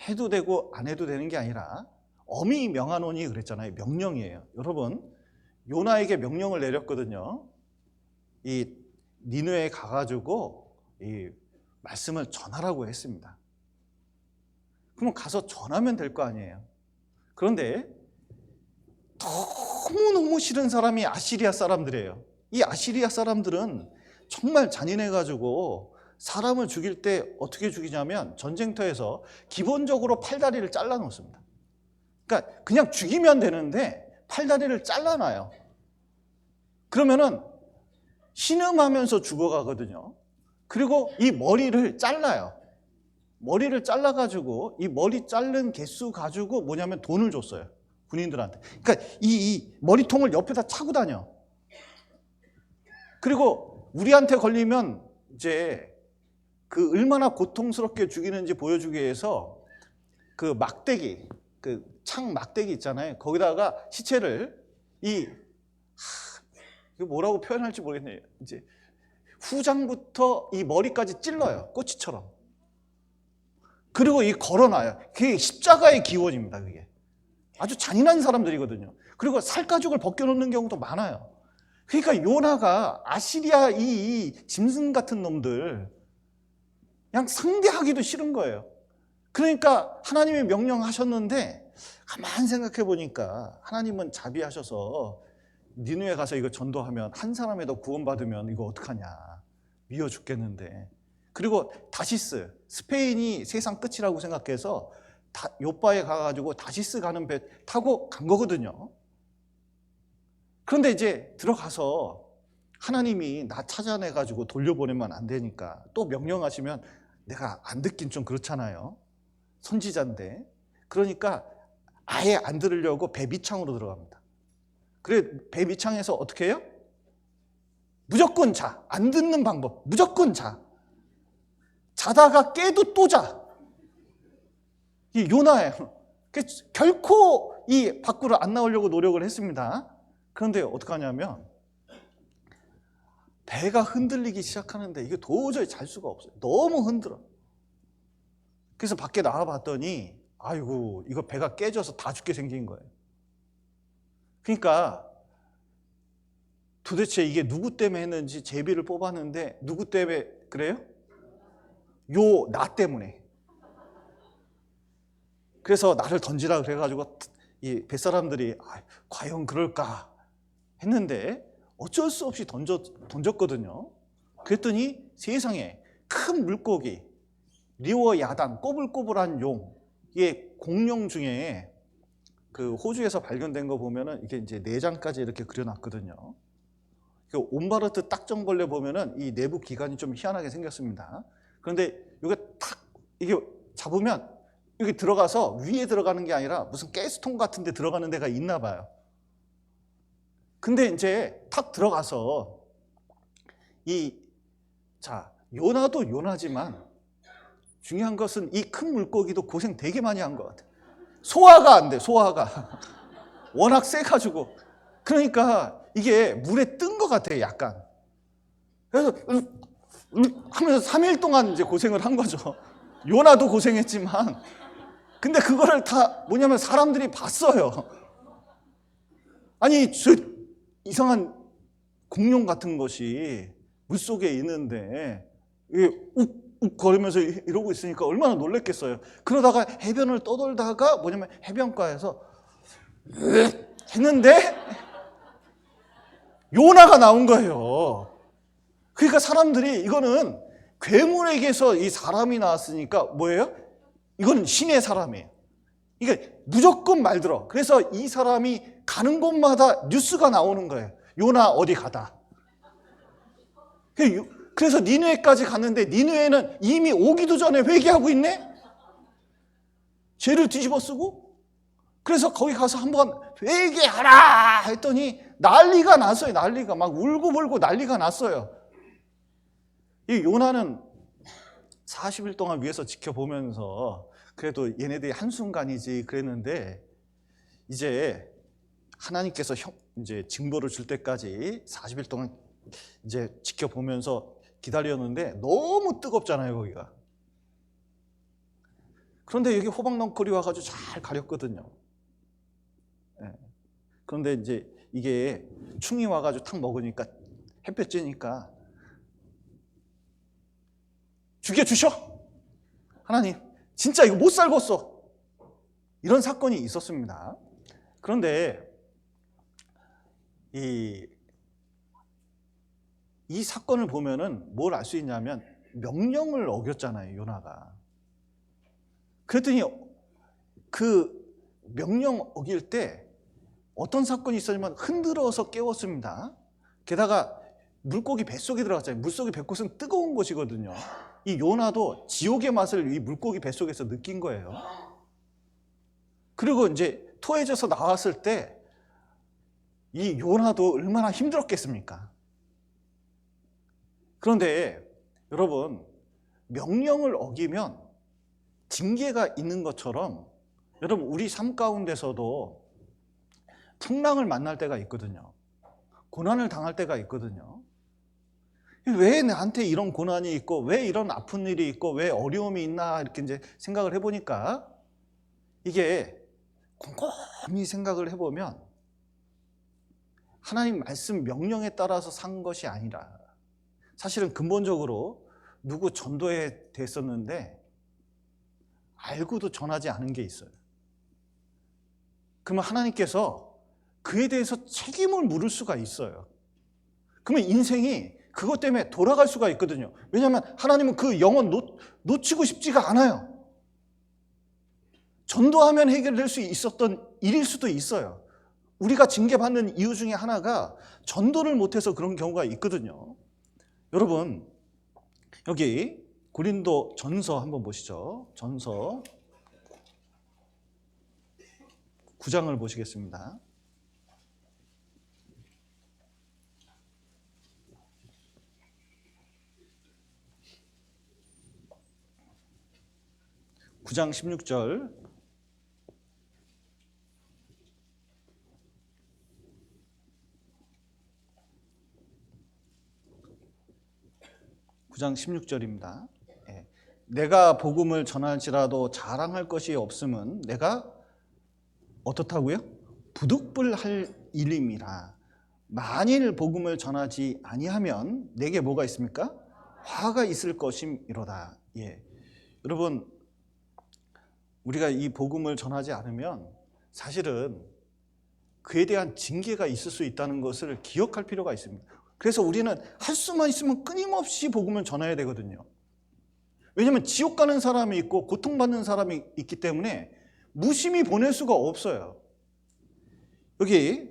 해도 되고 안 해도 되는 게 아니라 어미 명하노니 그랬잖아요. 명령이에요. 여러분, 요나에게 명령을 내렸거든요. 이 니느웨에 가가지고 이 말씀을 전하라고 했습니다. 그러면 가서 전하면 될 거 아니에요. 그런데 너무너무 싫은 사람이 아시리아 사람들이에요. 이 아시리아 사람들은 정말 잔인해가지고 사람을 죽일 때 어떻게 죽이냐면 전쟁터에서 기본적으로 팔다리를 잘라 놓습니다. 그러니까 그냥 죽이면 되는데 팔다리를 잘라놔요. 그러면은 신음하면서 죽어가거든요. 그리고 이 머리를 잘라요. 머리를 잘라가지고 이 머리 자른 개수 가지고 뭐냐면 돈을 줬어요. 군인들한테. 그러니까 이 머리통을 옆에다 차고 다녀. 그리고 우리한테 걸리면 이제 그 얼마나 고통스럽게 죽이는지 보여주기 위해서 그 막대기, 그 창 막대기 있잖아요. 거기다가 시체를 이거 뭐라고 표현할지 모르겠네요. 이제 후장부터 이 머리까지 찔러요. 꼬치처럼. 그리고 걸어놔요. 그게 십자가의 기원입니다. 그게 아주 잔인한 사람들이거든요. 그리고 살가죽을 벗겨놓는 경우도 많아요. 그러니까 요나가 아시리아 이 짐승 같은 놈들 그냥 상대하기도 싫은 거예요. 그러니까 하나님이 명령하셨는데 가만 생각해 보니까 하나님은 자비하셔서 니느웨 가서 이거 전도하면 한 사람이라도 구원받으면 이거 어떡하냐, 미워 죽겠는데. 그리고 다시스, 스페인이 세상 끝이라고 생각해서 요빠에 가가지고 다시스 가는 배 타고 간 거거든요. 그런데 이제 들어가서 하나님이 나 찾아내가지고 돌려보내면 안 되니까 또 명령하시면 내가 안 듣긴 좀 그렇잖아요. 선지자인데. 그러니까 아예 안 들으려고 배 밑창으로 들어갑니다. 그래, 배 밑창에서 어떻게 해요? 무조건 자. 안 듣는 방법. 무조건 자. 자다가 깨도 또 자. 이 요나예요. 결코 이 밖으로 안 나오려고 노력을 했습니다. 그런데 어떻게 하냐면 배가 흔들리기 시작하는데 이게 도저히 잘 수가 없어요. 너무 흔들어. 그래서 밖에 나와 봤더니 아이고, 이거 배가 깨져서 다 죽게 생긴 거예요. 그러니까 도대체 이게 누구 때문에 했는지 제비를 뽑았는데 누구 때문에 그래요? 나 때문에. 그래서 나를 던지라 그래가지고 이 뱃사람들이 과연 그럴까 했는데 어쩔 수 없이 던졌거든요. 그랬더니 세상에 큰 물고기, 리워 야단, 꼬불꼬불한 용, 이게 공룡 중에 그 호주에서 발견된 거 보면은 이게 이제 내장까지 이렇게 그려놨거든요. 옴바르트 딱정벌레 보면은 이 내부 기관이 좀 희한하게 생겼습니다. 그런데 이게 탁 이게 잡으면 여기 들어가서 위에 들어가는 게 아니라 무슨 가스통 같은 데 들어가는 데가 있나 봐요. 근데 이제 탁 들어가서 요나도 요나지만 중요한 것은 이 큰 물고기도 고생 되게 많이 한 것 같아요. 소화가 안 돼, 소화가. 워낙 세가지고. 그러니까 이게 물에 뜬 것 같아요, 약간. 그래서 하면서 3일 동안 이제 고생을 한 거죠. 요나도 고생했지만. 근데 그거를 다 뭐냐면 사람들이 봤어요. 아니, 저 이상한 공룡 같은 것이 물속에 있는데 이게 욱욱 거리면서 이러고 있으니까 얼마나 놀랬겠어요. 그러다가 해변을 떠돌다가 뭐냐면 해변가에서 했는데 요나가 나온 거예요. 그러니까 사람들이 이거는 괴물에게서 이 사람이 나왔으니까 뭐예요? 이건 신의 사람이에요. 이게 무조건 말 들어. 그래서 이 사람이 가는 곳마다 뉴스가 나오는 거예요. 요나 어디 가다. 그래서 니느웨까지 갔는데 니느웨는 이미 오기도 전에 회개하고 있네? 죄를 뒤집어 쓰고? 그래서 거기 가서 한번 회개하라 했더니 난리가 났어요. 난리가 막 울고불고 난리가 났어요. 이 요나는 40일 동안 위에서 지켜보면서 그래도 얘네들이 한순간이지 그랬는데 이제 하나님께서 이제 징벌을 줄 때까지 40일 동안 이제 지켜보면서 기다렸는데 너무 뜨겁잖아요, 거기가. 그런데 여기 호박넝쿨이 와가지고 잘 가렸거든요. 네. 그런데 이제 이게 충이 와가지고 탁 먹으니까 햇볕 쬐니까 죽여주셔! 하나님, 진짜 이거 못 살겠어! 이런 사건이 있었습니다. 그런데 이 사건을 보면은 뭘 알 수 있냐면 명령을 어겼잖아요, 요나가. 그랬더니 그 명령 어길 때 어떤 사건이 있었냐면 흔들어서 깨웠습니다. 게다가 물고기 뱃속에 들어갔잖아요. 물속의 뱃곳은 뜨거운 곳이거든요. 이 요나도 지옥의 맛을 이 물고기 뱃속에서 느낀 거예요. 그리고 이제 토해져서 나왔을 때 이 요나도 얼마나 힘들었겠습니까? 그런데 여러분, 명령을 어기면 징계가 있는 것처럼 여러분 우리 삶 가운데서도 풍랑을 만날 때가 있거든요. 고난을 당할 때가 있거든요. 왜 나한테 이런 고난이 있고 왜 이런 아픈 일이 있고 왜 어려움이 있나 이렇게 이제 생각을 해보니까 이게 곰곰이 생각을 해보면 하나님 말씀 명령에 따라서 산 것이 아니라 사실은 근본적으로 누구 전도에 됐었는데 알고도 전하지 않은 게 있어요. 그러면 하나님께서 그에 대해서 책임을 물을 수가 있어요. 그러면 인생이 그것 때문에 돌아갈 수가 있거든요. 왜냐하면 하나님은 그 영혼 놓치고 싶지가 않아요. 전도하면 해결될 수 있었던 일일 수도 있어요. 우리가 징계받는 이유 중에 하나가 전도를 못해서 그런 경우가 있거든요. 여러분, 여기 고린도 전서 한번 보시죠. 전서 9장을 보시겠습니다. (9장 16절) (9장 16절입니다) 내가 복음을 전할지라도 자랑할 것이 없음은 내가 어떻다고요? 부득불할 일임이라. 만일 복음을 전하지 아니하면 내게 뭐가 있습니까? 화가 있을 것임이로다. 여러분, 우리가 이 복음을 전하지 않으면 사실은 그에 대한 징계가 있을 수 있다는 것을 기억할 필요가 있습니다. 그래서 우리는 할 수만 있으면 끊임없이 복음을 전해야 되거든요. 왜냐하면 지옥 가는 사람이 있고 고통받는 사람이 있기 때문에 무심히 보낼 수가 없어요. 여기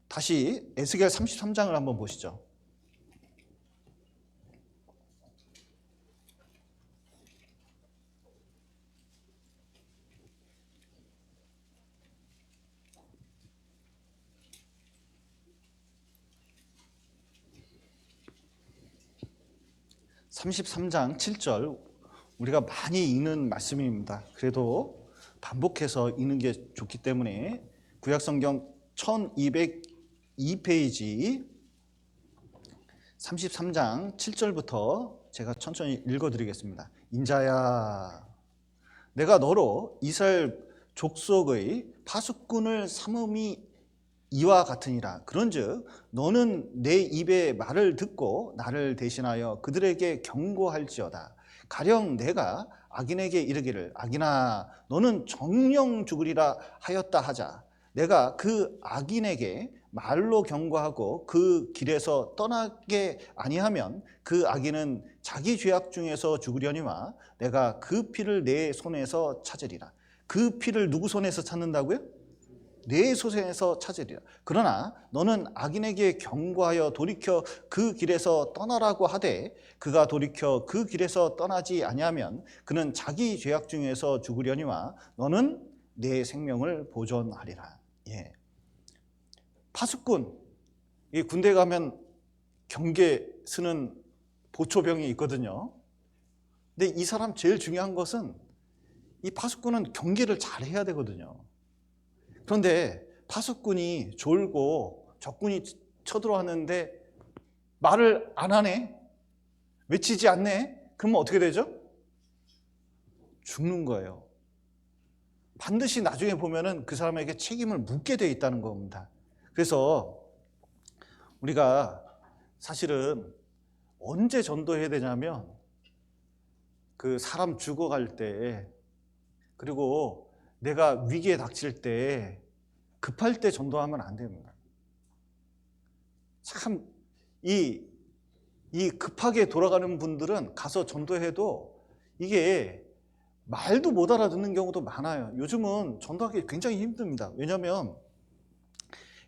다시 에스겔 33장을 한번 보시죠. (33장 7절) 우리가 많이 읽는 말씀입니다. 그래도 반복해서 읽는 게 좋기 때문에 구약성경 1202페이지 33장 7절부터 제가 천천히 읽어드리겠습니다. 인자야, 내가 너로 이스라엘 족속의 파수꾼을 삼음이 이와 같으니라. 그런즉 너는 내 입의 말을 듣고 나를 대신하여 그들에게 경고할지어다. 가령 내가 악인에게 이르기를 악인아 너는 정령 죽으리라 하였다 하자. 내가 그 악인에게 말로 경고하고 그 길에서 떠나게 아니하면 그 악인은 자기 죄악 중에서 죽으려니와 내가 그 피를 내 손에서 찾으리라. 그 피를 누구 손에서 찾는다고요? 내 손에서 찾으리라. 그러나 너는 악인에게 경고하여 돌이켜 그 길에서 떠나라고 하되 그가 돌이켜 그 길에서 떠나지 아니하면 그는 자기 죄악 중에서 죽으려니와 너는 내 생명을 보존하리라. 파수꾼, 이 군대 가면 경계 쓰는 보초병이 있거든요. 근데 이 사람 제일 중요한 것은 이 파수꾼은 경계를 잘 해야 되거든요. 그런데 파수꾼이 졸고 적군이 쳐들어왔는데 말을 안 하네, 외치지 않네, 그러면 어떻게 되죠? 죽는 거예요. 반드시 나중에 보면은 그 사람에게 책임을 묻게 돼 있다는 겁니다. 그래서 우리가 사실은 언제 전도해야 되냐면 그 사람 죽어갈 때, 그리고 내가 위기에 닥칠 때, 급할 때 전도하면 안 됩니다. 참 이 급하게 돌아가는 분들은 가서 전도해도 이게 말도 못 알아듣는 경우도 많아요. 요즘은 전도하기 굉장히 힘듭니다. 왜냐하면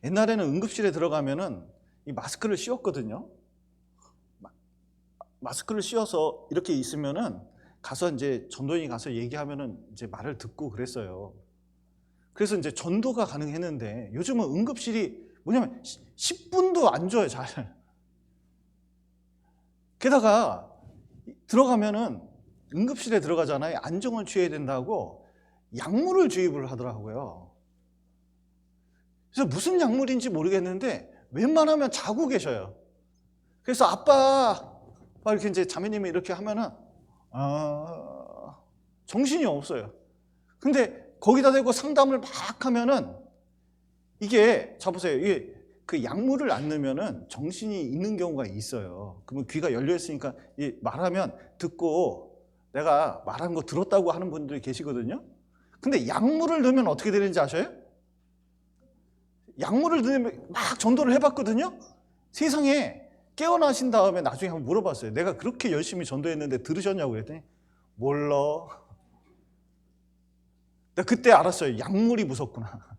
옛날에는 응급실에 들어가면은 이 마스크를 씌웠거든요. 마스크를 씌워서 이렇게 있으면은 가서 이제 전도인이 가서 얘기하면은 이제 말을 듣고 그랬어요. 그래서 이제 전도가 가능했는데 요즘은 응급실이 뭐냐면 10분도 안 줘요, 잘. 게다가 들어가면은 응급실에 들어가잖아요. 안정을 취해야 된다고 약물을 주입을 하더라고요. 그래서 무슨 약물인지 모르겠는데 웬만하면 자고 계셔요. 그래서 아빠 막 이렇게 이제 자매님이 이렇게 하면은 정신이 없어요. 근데 거기다 대고 상담을 막 하면은 이게, 자 보세요, 이게 그 약물을 안 넣으면은 정신이 있는 경우가 있어요. 그러면 귀가 열려 있으니까 말하면 듣고 내가 말한 거 들었다고 하는 분들이 계시거든요. 근데 약물을 넣으면 어떻게 되는지 아셔요? 약물을 넣으면 막 전도를 해봤거든요. 세상에 깨어나신 다음에 나중에 한번 물어봤어요. 내가 그렇게 열심히 전도했는데 들으셨냐고 그랬더니 몰라. 내가 그때 알았어요. 약물이 무섭구나.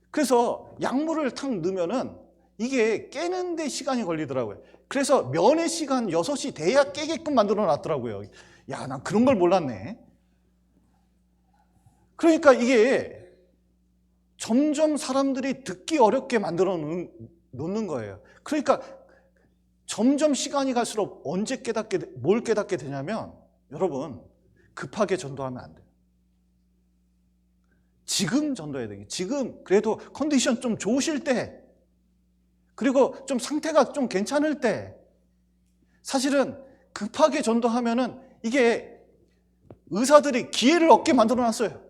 그래서 약물을 탁 넣으면은 이게 깨는데 시간이 걸리더라고요. 그래서 면회 시간 6시 돼야 깨게끔 만들어 놨더라고요. 야, 난 그런 걸 몰랐네. 그러니까 이게 점점 사람들이 듣기 어렵게 만들어 놓는 거예요. 그러니까 점점 시간이 갈수록 언제 뭘 깨닫게 되냐면 여러분, 급하게 전도하면 안 돼요. 지금 전도해야 돼요. 지금 그래도 컨디션 좀 좋으실 때, 그리고 좀 상태가 좀 괜찮을 때, 사실은 급하게 전도하면은 이게 의사들이 기회를 얻게 만들어 놨어요.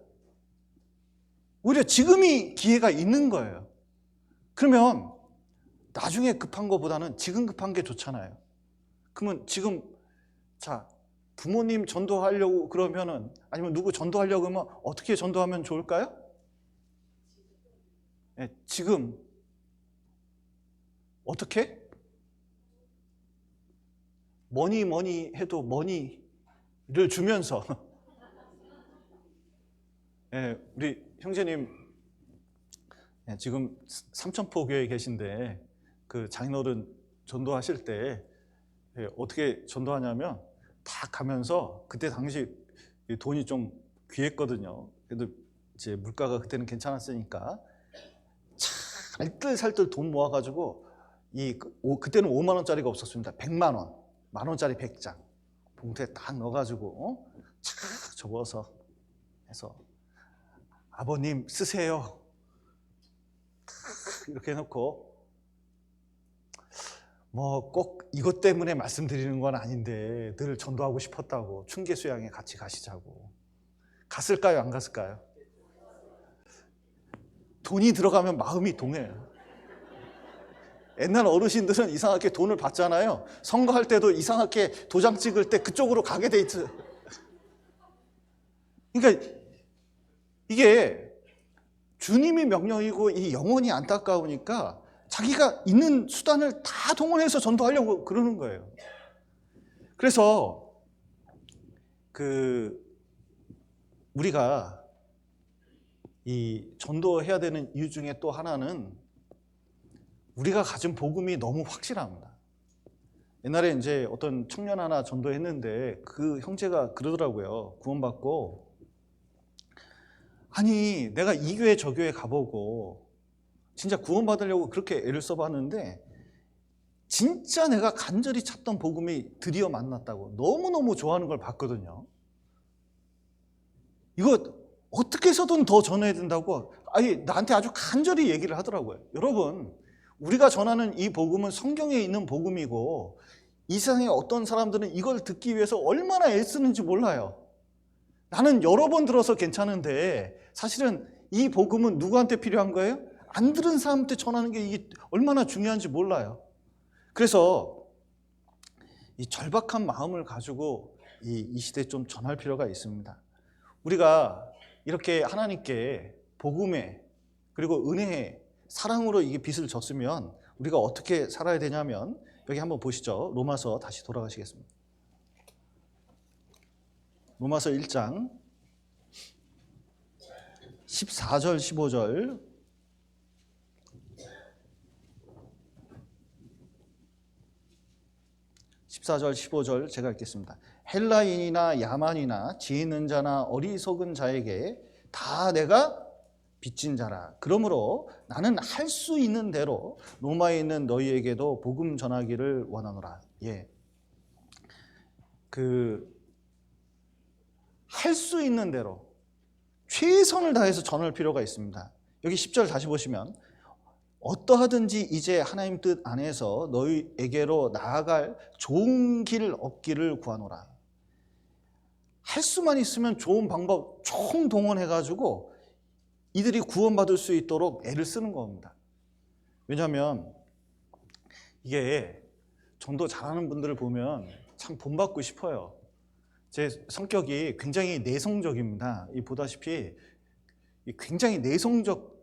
오히려 지금이 기회가 있는 거예요. 그러면 나중에 급한 것보다는 지금 급한 게 좋잖아요. 그러면 지금 자, 부모님 전도하려고 그러면은, 아니면 누구 전도하려고 하면 어떻게 전도하면 좋을까요? 네, 지금 어떻게? 뭐니 해도 머니를 주면서 네, 우리 형제님 네, 지금 삼천포 교회에 계신데 그 장인어른 전도하실 때 네, 어떻게 전도하냐면 다 가면서, 그때 당시 돈이 좀 귀했거든요. 그래도 이제 물가가 그때는 괜찮았으니까 살뜰살뜰 돈 모아가지고 그때는 5만 원짜리가 없었습니다. 100만 원, 만 원짜리 100장 봉투에 딱 넣어가지고 착 접어서 해서 아버님 쓰세요. 이렇게 해놓고 뭐 꼭 이것 때문에 말씀드리는 건 아닌데 늘 전도하고 싶었다고 춘계 수양에 같이 가시자고. 갔을까요? 안 갔을까요? 돈이 들어가면 마음이 동해요. 옛날 어르신들은 이상하게 돈을 받잖아요. 선거할 때도 이상하게 도장 찍을 때 그쪽으로 가게 돼 있어요. 그러니까 이게 주님이 명령이고 이 영혼이 안타까우니까 자기가 있는 수단을 다 동원해서 전도하려고 그러는 거예요. 그래서 우리가 이 전도해야 되는 이유 중에 또 하나는 우리가 가진 복음이 너무 확실합니다. 옛날에 이제 어떤 청년 하나 전도했는데 그 형제가 그러더라고요. 구원받고, 아니 내가 이 교회 저 교회 가보고 진짜 구원받으려고 그렇게 애를 써봤는데 진짜 내가 간절히 찾던 복음이 드디어 만났다고 너무너무 좋아하는 걸 봤거든요. 이거 어떻게 해서든 더 전해야 된다고 나한테 아주 간절히 얘기를 하더라고요. 여러분, 우리가 전하는 이 복음은 성경에 있는 복음이고 이 세상에 어떤 사람들은 이걸 듣기 위해서 얼마나 애쓰는지 몰라요. 나는 여러 번 들어서 괜찮은데 사실은 이 복음은 누구한테 필요한 거예요? 안 들은 사람한테 전하는 게 이게 얼마나 중요한지 몰라요. 그래서 이 절박한 마음을 가지고 이 시대에 좀 전할 필요가 있습니다. 우리가 이렇게 하나님께 복음에 그리고 은혜에 사랑으로 이게 빚을 졌으면 우리가 어떻게 살아야 되냐면, 여기 한번 보시죠. 로마서 다시 돌아가시겠습니다. 로마서 1장 14절 15절. (14절) (15절) 제가 읽겠습니다. 헬라인이나 야만이나 지혜 있는 자나 어리석은 자에게 다 내가 빚진 자라. 그러므로 나는 할 수 있는 대로 로마에 있는 너희에게도 복음 전하기를 원하노라. 예. 할 수 있는 대로 최선을 다해서 전할 필요가 있습니다. 여기 10절 다시 보시면, 어떠하든지 이제 하나님 뜻 안에서 너희에게로 나아갈 좋은 길 얻기를 구하노라. 할 수만 있으면 좋은 방법 총동원해가지고 이들이 구원받을 수 있도록 애를 쓰는 겁니다. 왜냐하면 이게 전도 잘하는 분들을 보면 참 본받고 싶어요. 제 성격이 굉장히 내성적입니다. 보다시피 굉장히 내성적,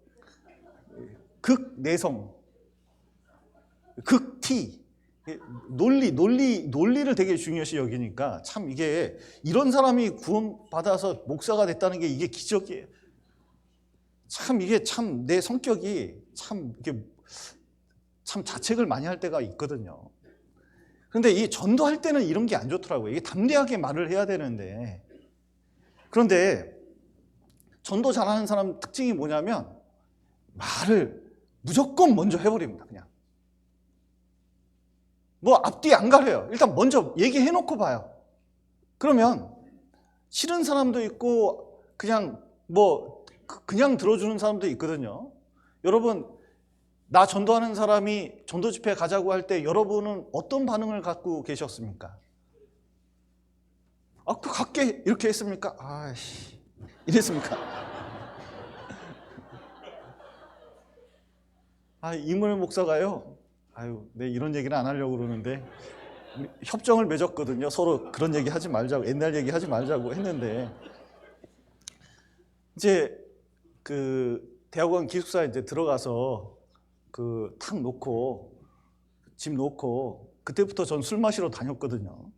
극내성, 극T, 논리를 되게 중요시 여기니까 참 이게 이런 사람이 구원받아서 목사가 됐다는 게 이게 기적이에요. 참 이게 참 내 성격이 참 이게 참 자책을 많이 할 때가 있거든요. 그런데 이 전도할 때는 이런 게 안 좋더라고요. 이게 담대하게 말을 해야 되는데, 그런데 전도 잘하는 사람 특징이 뭐냐면 말을 무조건 먼저 해버립니다. 그냥 뭐 앞뒤 안 가려요. 일단 먼저 얘기해놓고 봐요. 그러면 싫은 사람도 있고 그냥 그냥 들어주는 사람도 있거든요. 여러분, 나 전도하는 사람이 전도 집회 가자고 할 때 여러분은 어떤 반응을 갖고 계셨습니까? 갈게 이렇게 했습니까? 아이씨 이랬습니까? 이물 목사가요. 네, 이런 얘기는 안 하려고 그러는데 협정을 맺었거든요. 서로 그런 얘기 하지 말자고, 옛날 얘기 하지 말자고 했는데, 이제 대학원 기숙사에 이제 들어가서 탁 놓고 집 놓고 그때부터 전 술 마시러 다녔거든요.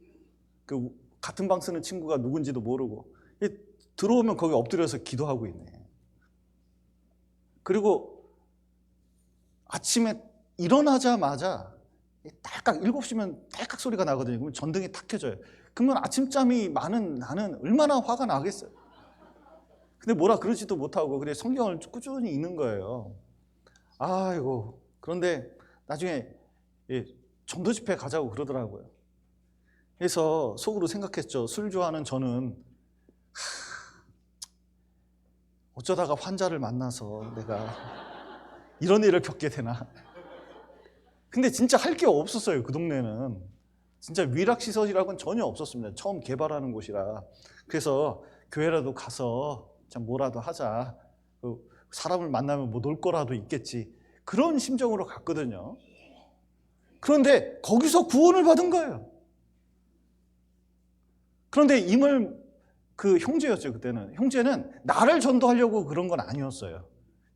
같은 방 쓰는 친구가 누군지도 모르고 들어오면 거기 엎드려서 기도하고 있네. 그리고 아침에 일어나자마자 딸깍 7시면 딸깍 소리가 나거든요. 그러면 전등이 탁 켜져요. 그러면 아침잠이 많은 나는 얼마나 화가 나겠어요. 근데 뭐라 그러지도 못하고 그래 성경을 꾸준히 읽는 거예요. 아이고, 그런데 나중에 전도 집회 가자고 그러더라고요. 그래서 속으로 생각했죠. 술 좋아하는 저는 어쩌다가 환자를 만나서 내가 이런 일을 겪게 되나. 근데 진짜 할 게 없었어요. 그 동네는 진짜 위락시설이라고는 전혀 없었습니다. 처음 개발하는 곳이라. 그래서 교회라도 가서 뭐라도 하자, 사람을 만나면 뭐 놀 거라도 있겠지, 그런 심정으로 갔거든요. 그런데 거기서 구원을 받은 거예요. 그런데 형제였죠. 그때는 형제는 나를 전도하려고 그런 건 아니었어요.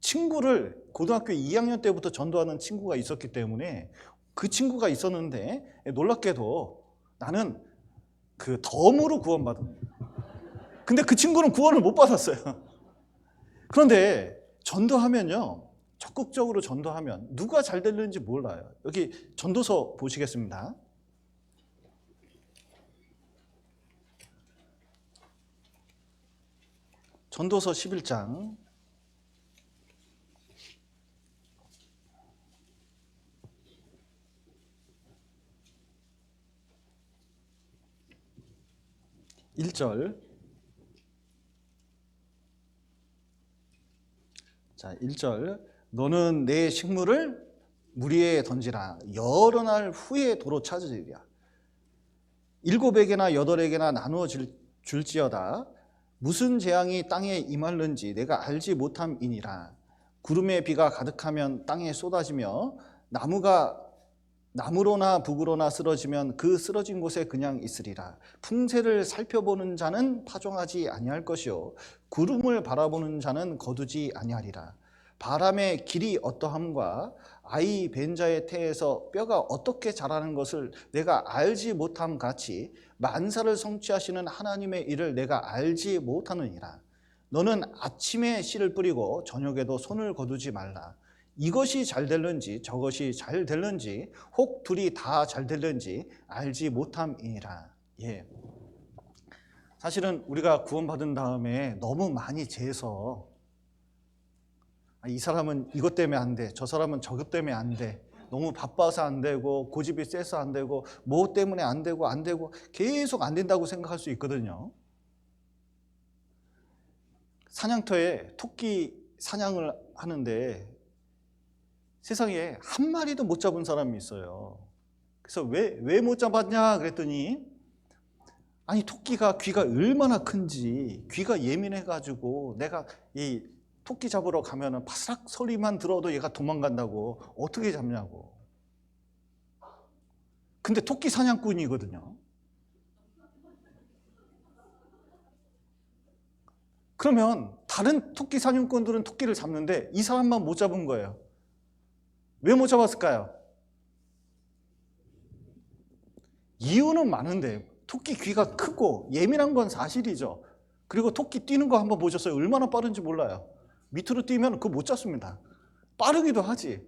친구를 고등학교 2학년 때부터 전도하는 친구가 있었기 때문에 그 친구가 있었는데, 놀랍게도 나는 덤으로 구원받은 거예요. 근데 그 친구는 구원을 못 받았어요. 그런데 전도하면요, 적극적으로 전도하면 누가 잘 되는지 몰라요. 여기 전도서 보시겠습니다. 전도서 11장 1절. 자, 1절. 너는 내 식물을 무리에 던지라. 여러 날 후에 도로 찾으리라. 7에게나 8에게나 나누어 줄지어다. 무슨 재앙이 땅에 임할는지 내가 알지 못함이니라. 구름에 비가 가득하면 땅에 쏟아지며 나무로나 북으로나 쓰러지면 그 쓰러진 곳에 그냥 있으리라. 풍세를 살펴보는 자는 파종하지 아니할 것이요 구름을 바라보는 자는 거두지 아니하리라. 바람의 길이 어떠함과 아이 벤 자의 태에서 뼈가 어떻게 자라는 것을 내가 알지 못함 같이 만사를 성취하시는 하나님의 일을 내가 알지 못하느니라. 너는 아침에 씨를 뿌리고 저녁에도 손을 거두지 말라. 이것이 잘 될는지 저것이 잘 될는지 혹 둘이 다 잘 될는지 알지 못함이니라. 사실은 우리가 구원받은 다음에 너무 많이 재서 이 사람은 이것 때문에 안 돼, 저 사람은 저것 때문에 안 돼, 너무 바빠서 안 되고 고집이 세서 안 되고 뭐 때문에 안 되고 계속 안 된다고 생각할 수 있거든요. 사냥터에 토끼 사냥을 하는데 세상에 한 마리도 못 잡은 사람이 있어요. 그래서 왜 못 잡았냐 그랬더니, 아니 토끼가 귀가 얼마나 큰지, 귀가 예민해가지고 내가 이 토끼 잡으러 가면은 파스락 소리만 들어도 얘가 도망간다고, 어떻게 잡냐고. 근데 토끼 사냥꾼이거든요. 그러면 다른 토끼 사냥꾼들은 토끼를 잡는데 이 사람만 못 잡은 거예요. 왜 못 잡았을까요? 이유는 많은데 토끼 귀가 크고 예민한 건 사실이죠. 그리고 토끼 뛰는 거 한번 보셨어요? 얼마나 빠른지 몰라요. 밑으로 뛰면 그거 못 잡습니다. 빠르기도 하지.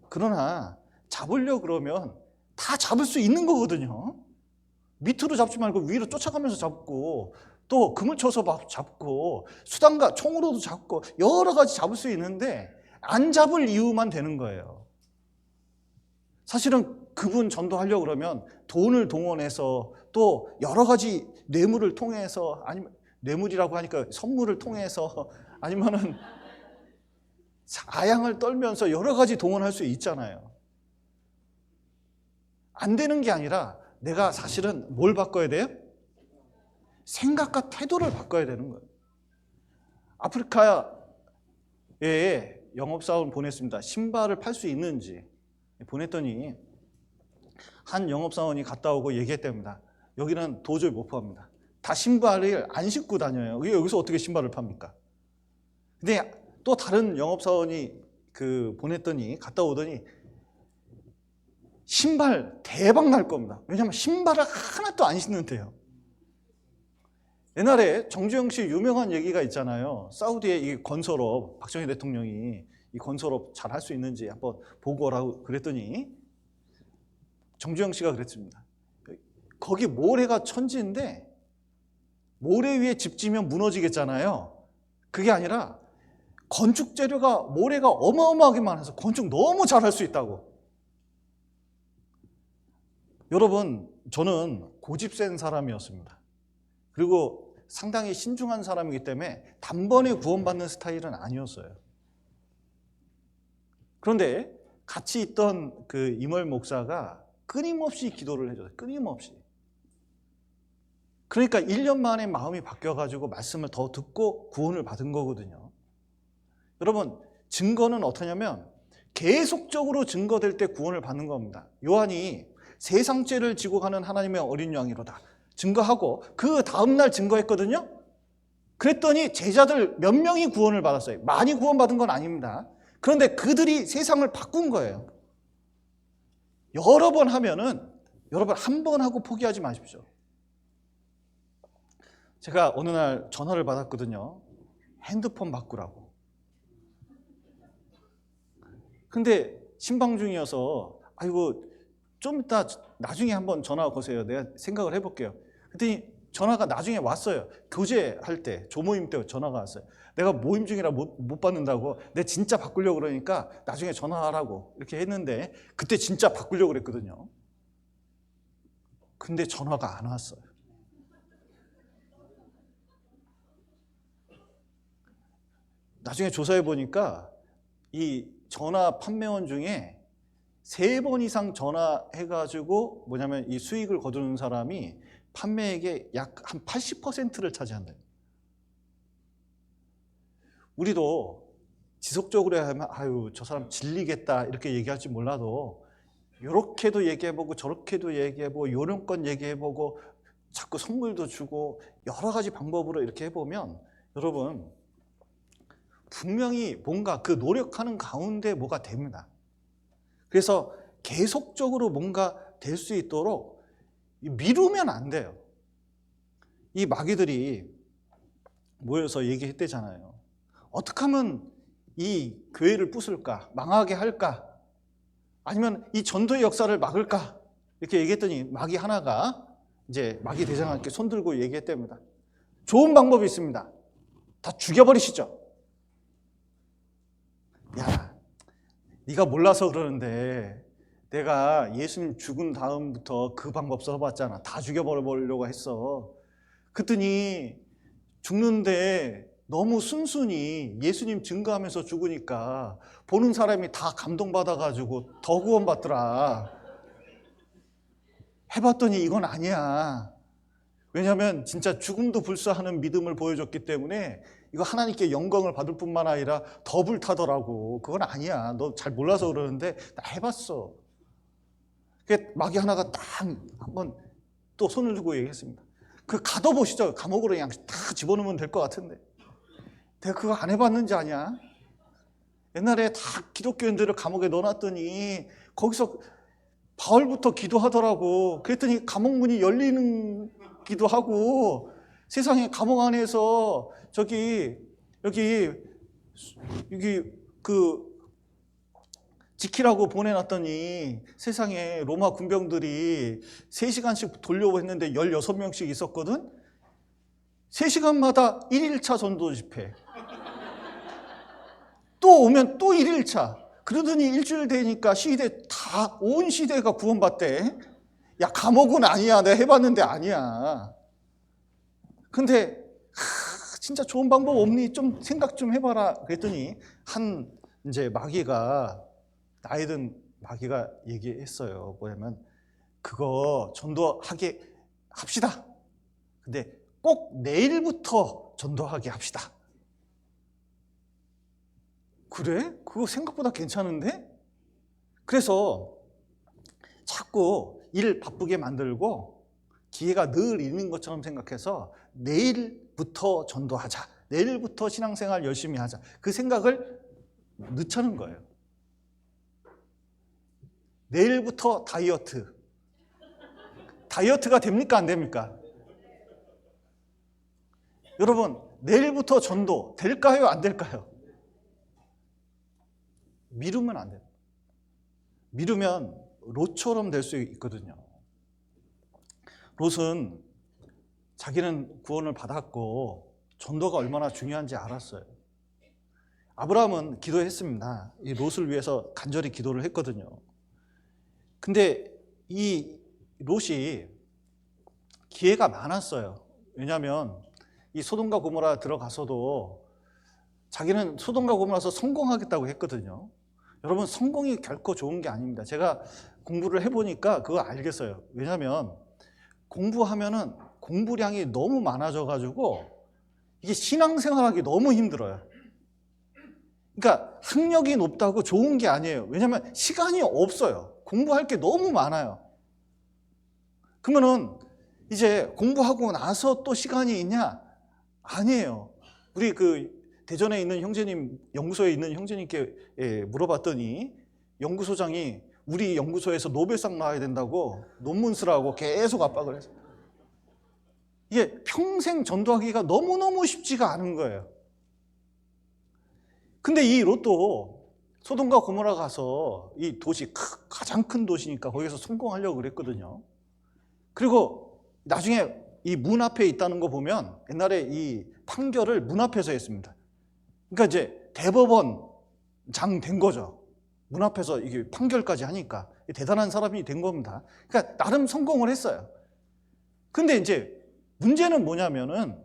그러나 잡으려고 그러면 다 잡을 수 있는 거거든요. 밑으로 잡지 말고 위로 쫓아가면서 잡고 또 금을 쳐서 잡고 수단과 총으로도 잡고 여러 가지 잡을 수 있는데 안 잡을 이유만 되는 거예요. 사실은 그분 전도하려고 그러면 돈을 동원해서 또 여러 가지 뇌물을 통해서, 아니면 뇌물이라고 하니까 선물을 통해서, 아니면은 아양을 떨면서 여러 가지 동원할 수 있잖아요. 안 되는 게 아니라 내가 사실은 뭘 바꿔야 돼요? 생각과 태도를 바꿔야 되는 거예요. 아프리카에 영업사원 보냈습니다. 신발을 팔 수 있는지 보냈더니 한 영업사원이 갔다 오고 얘기했답니다. 여기는 도저히 못 팝니다. 다 신발을 안 신고 다녀요. 여기서 어떻게 신발을 팝니까? 근데 또 다른 영업사원이 보냈더니 갔다 오더니 신발 대박 날 겁니다. 왜냐하면 신발을 하나도 안 신는데요. 옛날에 정주영 씨 유명한 얘기가 있잖아요. 사우디의 이 건설업, 박정희 대통령이 이 건설업 잘 할 수 있는지 한번 보고 오라고 그랬더니 정주영 씨가 그랬습니다. 거기 모래가 천지인데 모래 위에 집 지면 무너지겠잖아요. 그게 아니라 건축 재료가 모래가 어마어마하게 많아서 건축 너무 잘할 수 있다고. 여러분, 저는 고집 센 사람이었습니다. 그리고 상당히 신중한 사람이기 때문에 단번에 구원받는 스타일은 아니었어요. 그런데 같이 있던 그 임월 목사가 끊임없이 기도를 해줘요. 끊임없이. 그러니까 1년 만에 마음이 바뀌어가지고 말씀을 더 듣고 구원을 받은 거거든요. 여러분, 증거는 어떠냐면 계속적으로 증거될 때 구원을 받는 겁니다. 요한이 세상 죄를 지고 가는 하나님의 어린 양이로다 증거하고 그 다음날 증거했거든요. 그랬더니 제자들 몇 명이 구원을 받았어요. 많이 구원받은 건 아닙니다. 그런데 그들이 세상을 바꾼 거예요. 여러 번 하면은, 여러분 한 번 하고 포기하지 마십시오. 제가 어느 날 전화를 받았거든요. 핸드폰 바꾸라고. 근데 신방 중이어서 아이고 좀 이따 나중에 한번 전화 거세요. 내가 생각을 해볼게요. 그랬더니 전화가 나중에 왔어요. 교제할 때, 조모임 때 전화가 왔어요. 내가 모임 중이라 못 받는다고, 내가 진짜 바꾸려고 그러니까 나중에 전화하라고 이렇게 했는데 그때 진짜 바꾸려고 그랬거든요. 근데 전화가 안 왔어요. 나중에 조사해 보니까 이 전화 판매원 중에 3번 이상 전화해가지고 뭐냐면 이 수익을 거두는 사람이 판매액의 약 한 80%를 차지한다. 우리도 지속적으로 하면 아유 저 사람 질리겠다 이렇게 얘기할지 몰라도 이렇게도 얘기해보고 저렇게도 얘기해보고 요령껏 얘기해보고 자꾸 선물도 주고 여러 가지 방법으로 이렇게 해보면 여러분 분명히 뭔가 그 노력하는 가운데 뭐가 됩니다. 그래서 계속적으로 뭔가 될 수 있도록 미루면 안 돼요. 이 마귀들이 모여서 얘기했대잖아요. 어떻게 하면 이 교회를 부술까? 망하게 할까? 아니면 이 전도의 역사를 막을까? 이렇게 얘기했더니 마귀 하나가 이제 마귀 대장한테 손 들고 얘기했답니다. 좋은 방법이 있습니다. 다 죽여버리시죠. 야, 네가 몰라서 그러는데 내가 예수님 죽은 다음부터 그 방법 써봤잖아. 다 죽여버리려고 했어. 그랬더니 죽는데 너무 순순히 예수님 증거하면서 죽으니까 보는 사람이 다 감동받아가지고 더 구원받더라. 해봤더니 이건 아니야. 왜냐하면 진짜 죽음도 불사하는 믿음을 보여줬기 때문에 이거 하나님께 영광을 받을 뿐만 아니라 더 불타더라고. 그건 아니야. 너 잘 몰라서 그러는데 나 해봤어. 마귀 하나가 딱 한번 또 손을 들고 얘기했습니다. 그 가둬보시죠. 감옥으로 그냥 다 집어넣으면 될 것 같은데. 내가 그거 안 해봤는지 아냐? 옛날에 다 기독교인들을 감옥에 넣어놨더니 거기서 바울부터 기도하더라고. 그랬더니 감옥 문이 열리는 기도하고, 세상에 감옥 안에서 여기 그 지키라고 보내놨더니 세상에 로마 군병들이 3시간씩 돌려고 했는데 16명씩 있었거든. 3시간마다 1일차 전도 집회, 또 오면 또 1일차. 그러더니 일주일 되니까 시대 다 온 시대가 구원받대. 야, 감옥은 아니야. 내가 해봤는데 아니야. 근데 진짜 좋은 방법 없니? 좀 생각 좀 해봐라. 그랬더니 이제 마귀가, 나이 든 마귀가 얘기했어요. 뭐냐면 그거 전도하게 합시다. 근데 꼭 내일부터 전도하게 합시다. 그래? 그거 생각보다 괜찮은데? 그래서 자꾸 일 바쁘게 만들고 기회가 늘 있는 것처럼 생각해서 내일부터 전도하자, 내일부터 신앙생활 열심히 하자, 그 생각을 넣자는 거예요. 내일부터 다이어트가 됩니까 안 됩니까? 여러분, 내일부터 전도 될까요 안 될까요? 미루면 안 돼요. 미루면 롯처럼 될 수 있거든요. 롯은 자기는 구원을 받았고 전도가 얼마나 중요한지 알았어요. 아브라함은 기도했습니다. 이 롯을 위해서 간절히 기도를 했거든요. 근데 이 롯이 기회가 많았어요. 왜냐하면 이 소돔과 고모라 들어가서도 자기는 소돔과 고모라서 성공하겠다고 했거든요. 여러분, 성공이 결코 좋은 게 아닙니다. 제가 공부를 해보니까 그거 알겠어요. 왜냐하면 공부하면은 공부량이 너무 많아져가지고 이게 신앙생활하기 너무 힘들어요. 그러니까 학력이 높다고 좋은 게 아니에요. 왜냐하면 시간이 없어요. 공부할 게 너무 많아요. 그러면은 이제 공부하고 나서 또 시간이 있냐? 아니에요. 우리 대전에 있는 형제님, 연구소에 있는 형제님께 물어봤더니 연구소장이 우리 연구소에서 노벨상 나와야 된다고 논문 쓰라고 계속 압박을 했어요. 이게 평생 전도하기가 너무너무 쉽지가 않은 거예요. 근데 이 롯도 소돔과 고모라 가서 이 도시, 가장 큰 도시니까 거기서 성공하려고 그랬거든요. 그리고 나중에 이 문 앞에 있다는 거 보면 옛날에 이 판결을 문 앞에서 했습니다. 그러니까 이제 대법원장 된 거죠. 문 앞에서 이게 판결까지 하니까 대단한 사람이 된 겁니다. 그러니까 나름 성공을 했어요. 근데 이제 문제는 뭐냐면은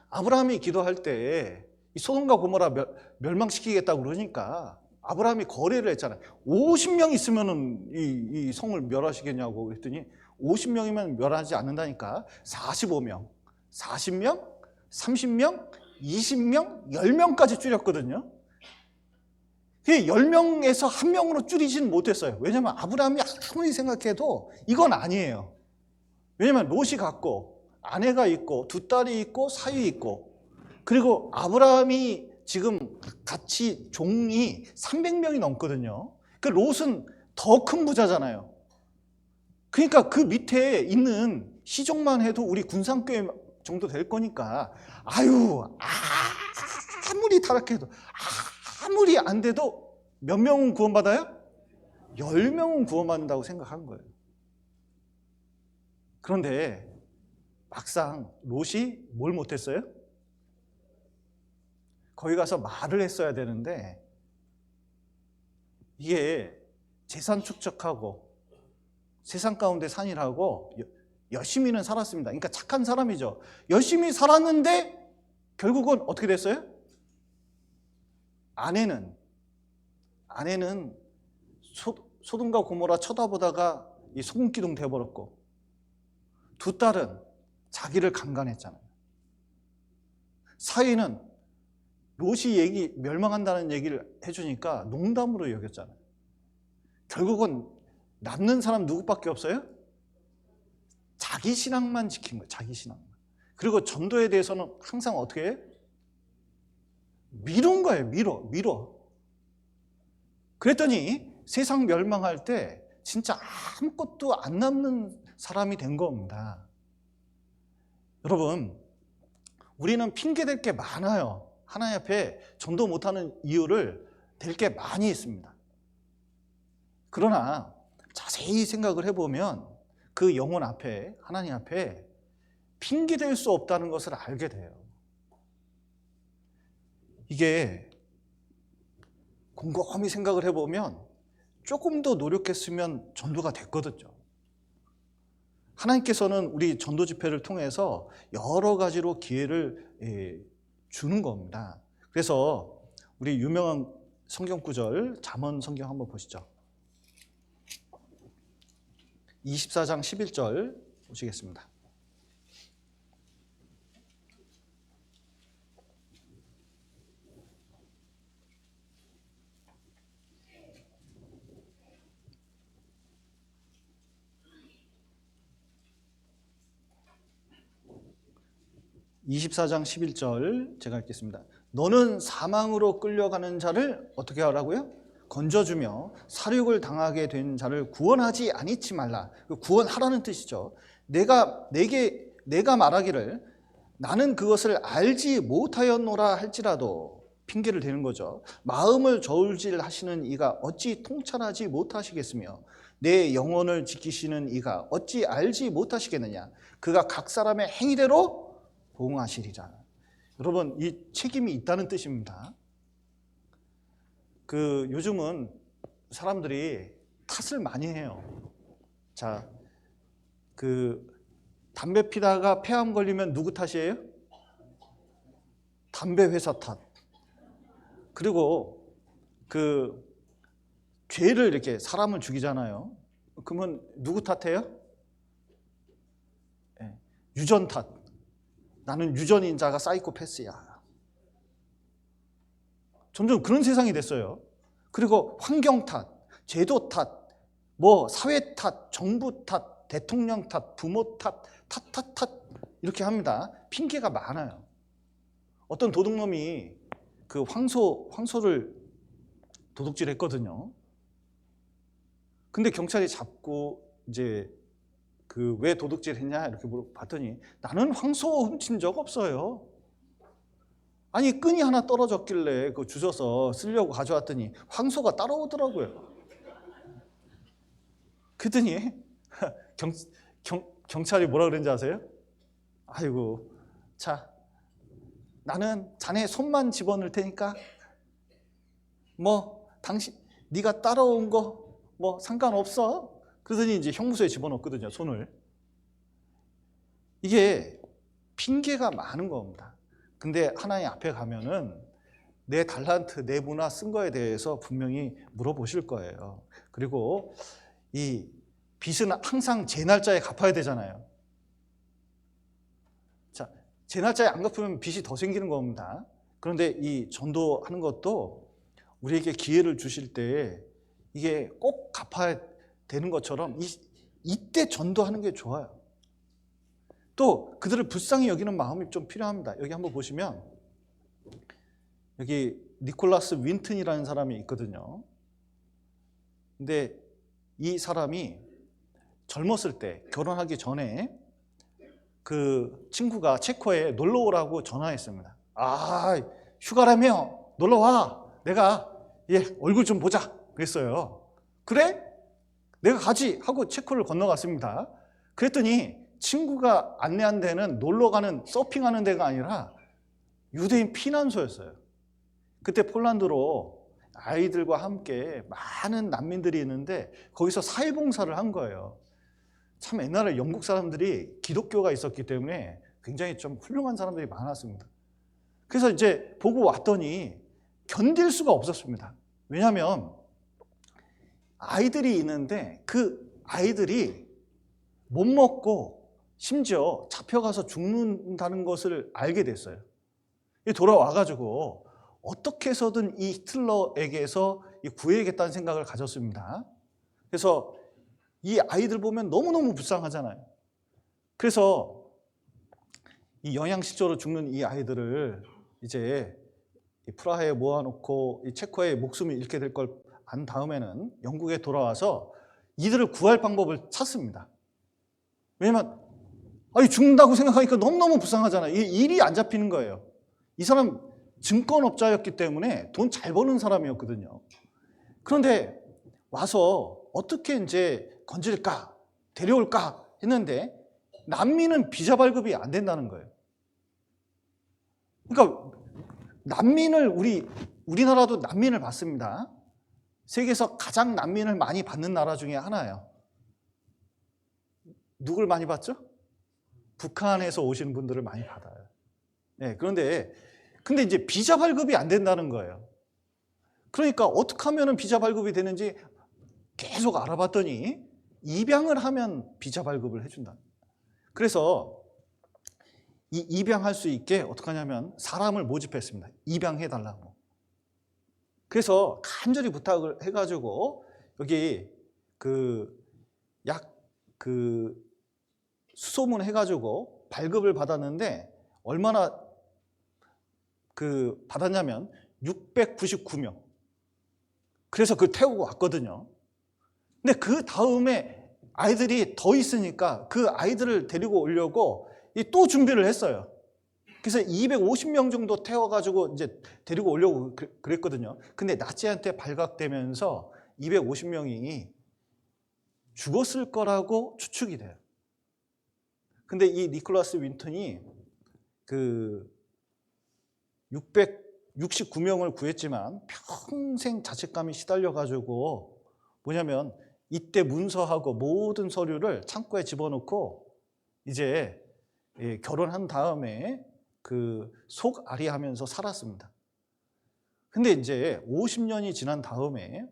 아브라함이 기도할 때 이 소돔과 고모라 멸망시키겠다고 그러니까 아브라함이 거래를 했잖아요. 50명 있으면은 이 성을 멸하시겠냐고 그랬더니 50명이면 멸하지 않는다니까 45명, 40명, 30명, 20명, 10명까지 줄였거든요. 10명에서 1명으로 줄이지는 못했어요. 왜냐하면 아브라함이 아무리 생각해도 이건 아니에요. 왜냐하면 롯이 갔고 아내가 있고 2딸이 있고 사위 있고, 그리고 아브라함이 지금 같이 종이 300명이 넘거든요. 그 롯은 더 큰 부자잖아요. 그러니까 그 밑에 있는 시종만 해도 우리 군산교회 정도 될 거니까 아무리 타락해도 아무리 안 돼도 몇 명은 구원받아요? 10명은 구원받는다고 생각한 거예요. 그런데 막상 롯이 뭘 못했어요? 거기 가서 말을 했어야 되는데 이게 재산 축적하고 세상 가운데 산일하고 열심히는 살았습니다. 그러니까 착한 사람이죠. 열심히 살았는데 결국은 어떻게 됐어요? 아내는 소돔과 고모라 쳐다보다가 이 소금기둥 되어버렸고, 2딸은 자기를 강간했잖아요. 사위는 롯이 멸망한다는 얘기를 해주니까 농담으로 여겼잖아요. 결국은 남는 사람 누구밖에 없어요? 자기 신앙만 지킨 거예요. 자기 신앙만. 그리고 전도에 대해서는 항상 어떻게 해요? 미룬 거예요. 미뤄. 그랬더니 세상 멸망할 때 진짜 아무것도 안 남는 사람이 된 겁니다. 여러분, 우리는 핑계댈 게 많아요. 하나님 앞에 전도 못하는 이유를 댈 게 많이 있습니다. 그러나 자세히 생각을 해보면 그 영혼 앞에, 하나님 앞에 핑계댈 수 없다는 것을 알게 돼요. 이게 곰곰이 생각을 해보면 조금 더 노력했으면 전도가 됐거든요. 하나님께서는 우리 전도 집회를 통해서 여러 가지로 기회를 주는 겁니다. 그래서 우리 유명한 성경 구절 잠언 성경 한번 보시죠. 24장 11절 보시겠습니다. (24장 11절) 제가 읽겠습니다. 너는 사망으로 끌려가는 자를 어떻게 하라고요? 건져주며 사륙을 당하게 된 자를 구원하지 아니치 말라. 구원하라는 뜻이죠. 내가 말하기를 나는 그것을 알지 못하였노라 할지라도, 핑계를 대는 거죠. 마음을 저울질하시는 이가 어찌 통찰하지 못하시겠으며 내 영혼을 지키시는 이가 어찌 알지 못하시겠느냐. 그가 각 사람의 행위대로 보응하시리라. 여러분, 이 책임이 있다는 뜻입니다. 요즘은 사람들이 탓을 많이 해요. 자, 담배 피다가 폐암 걸리면 누구 탓이에요? 담배 회사 탓. 그리고 죄를 이렇게 사람을 죽이잖아요. 그러면 누구 탓해요? 유전 탓. 나는 유전인자가 사이코패스야. 점점 그런 세상이 됐어요. 그리고 환경 탓, 제도 탓, 사회 탓, 정부 탓, 대통령 탓, 부모 탓, 탓 이렇게 합니다. 핑계가 많아요. 어떤 도둑놈이 황소를 도둑질했거든요. 근데 경찰이 잡고 이제 왜 도둑질했냐 이렇게 물어봤더니 나는 황소 훔친 적 없어요. 아니, 끈이 하나 떨어졌길래 그거 주워서 쓰려고 가져왔더니 황소가 따라오더라고요. 그랬더니 경찰이 뭐라 그랬는지 아세요? 아이고, 자, 나는 자네 손만 집어넣을 테니까 네가 따라온 거 상관없어. 그러더니 이제 형무소에 집어넣거든요, 손을. 이게 핑계가 많은 겁니다. 근데 하나님 앞에 가면은 내 달란트, 내 문화 쓴 거에 대해서 분명히 물어보실 거예요. 그리고 이 빚은 항상 제 날짜에 갚아야 되잖아요. 자, 제 날짜에 안 갚으면 빚이 더 생기는 겁니다. 그런데 이 전도하는 것도 우리에게 기회를 주실 때 이게 꼭 갚아야 되는 것처럼 이때 전도하는 게 좋아요. 또 그들을 불쌍히 여기는 마음이 좀 필요합니다. 여기 한번 보시면 여기 니콜라스 윈튼이라는 사람이 있거든요. 근데 이 사람이 젊었을 때, 결혼하기 전에 그 친구가 체코에 놀러 오라고 전화했습니다. 휴가라며 놀러 와. 내가 얼굴 좀 보자. 그랬어요. 그래? 내가 가지 하고 체코를 건너갔습니다. 그랬더니 친구가 안내한 데는 놀러가는, 서핑하는 데가 아니라 유대인 피난소였어요. 그때 폴란드로 아이들과 함께 많은 난민들이 있는데 거기서 사회봉사를 한 거예요. 참 옛날에 영국 사람들이 기독교가 있었기 때문에 굉장히 좀 훌륭한 사람들이 많았습니다. 그래서 이제 보고 왔더니 견딜 수가 없었습니다. 왜냐하면 아이들이 있는데 그 아이들이 못 먹고 심지어 잡혀가서 죽는다는 것을 알게 됐어요. 돌아와가지고 어떻게 해서든 이 히틀러에게서 구해야겠다는 생각을 가졌습니다. 그래서 이 아이들 보면 너무너무 불쌍하잖아요. 그래서 이 영양실조로 죽는 이 아이들을 이제 이 프라하에 모아놓고 이 체코의 목숨을 잃게 될 걸 안 다음에는 영국에 돌아와서 이들을 구할 방법을 찾습니다. 왜냐면 아니 죽는다고 생각하니까 너무너무 불쌍하잖아요. 이 일이 안 잡히는 거예요. 이 사람 증권업자였기 때문에 돈 잘 버는 사람이었거든요. 그런데 와서 어떻게 이제 건질까, 데려올까 했는데 난민은 비자 발급이 안 된다는 거예요. 그러니까 난민을 우리나라도 난민을 받습니다. 세계에서 가장 난민을 많이 받는 나라 중에 하나예요. 누굴 많이 받죠? 북한에서 오신 분들을 많이 받아요. 네, 근데 이제 비자 발급이 안 된다는 거예요. 그러니까 어떻게 하면 비자 발급이 되는지 계속 알아봤더니 입양을 하면 비자 발급을 해준다. 그래서 이 입양할 수 있게 어떻게 하냐면 사람을 모집했습니다. 입양해달라고. 그래서 간절히 부탁을 해가지고 여기 수소문 해가지고 발급을 받았는데 얼마나 받았냐면 699명. 그래서 그걸 태우고 왔거든요. 근데 그 다음에 아이들이 더 있으니까 그 아이들을 데리고 오려고 또 준비를 했어요. 그래서 250명 정도 태워가지고 이제 데리고 오려고 그랬거든요. 근데 나치한테 발각되면서 250명이 죽었을 거라고 추측이 돼요. 근데 이 니콜라스 윈턴이 669명을 구했지만 평생 자책감이 시달려가지고 뭐냐면 이때 문서하고 모든 서류를 창고에 집어넣고 이제 결혼한 다음에 속앓이하면서 살았습니다. 근데 이제 50년이 지난 다음에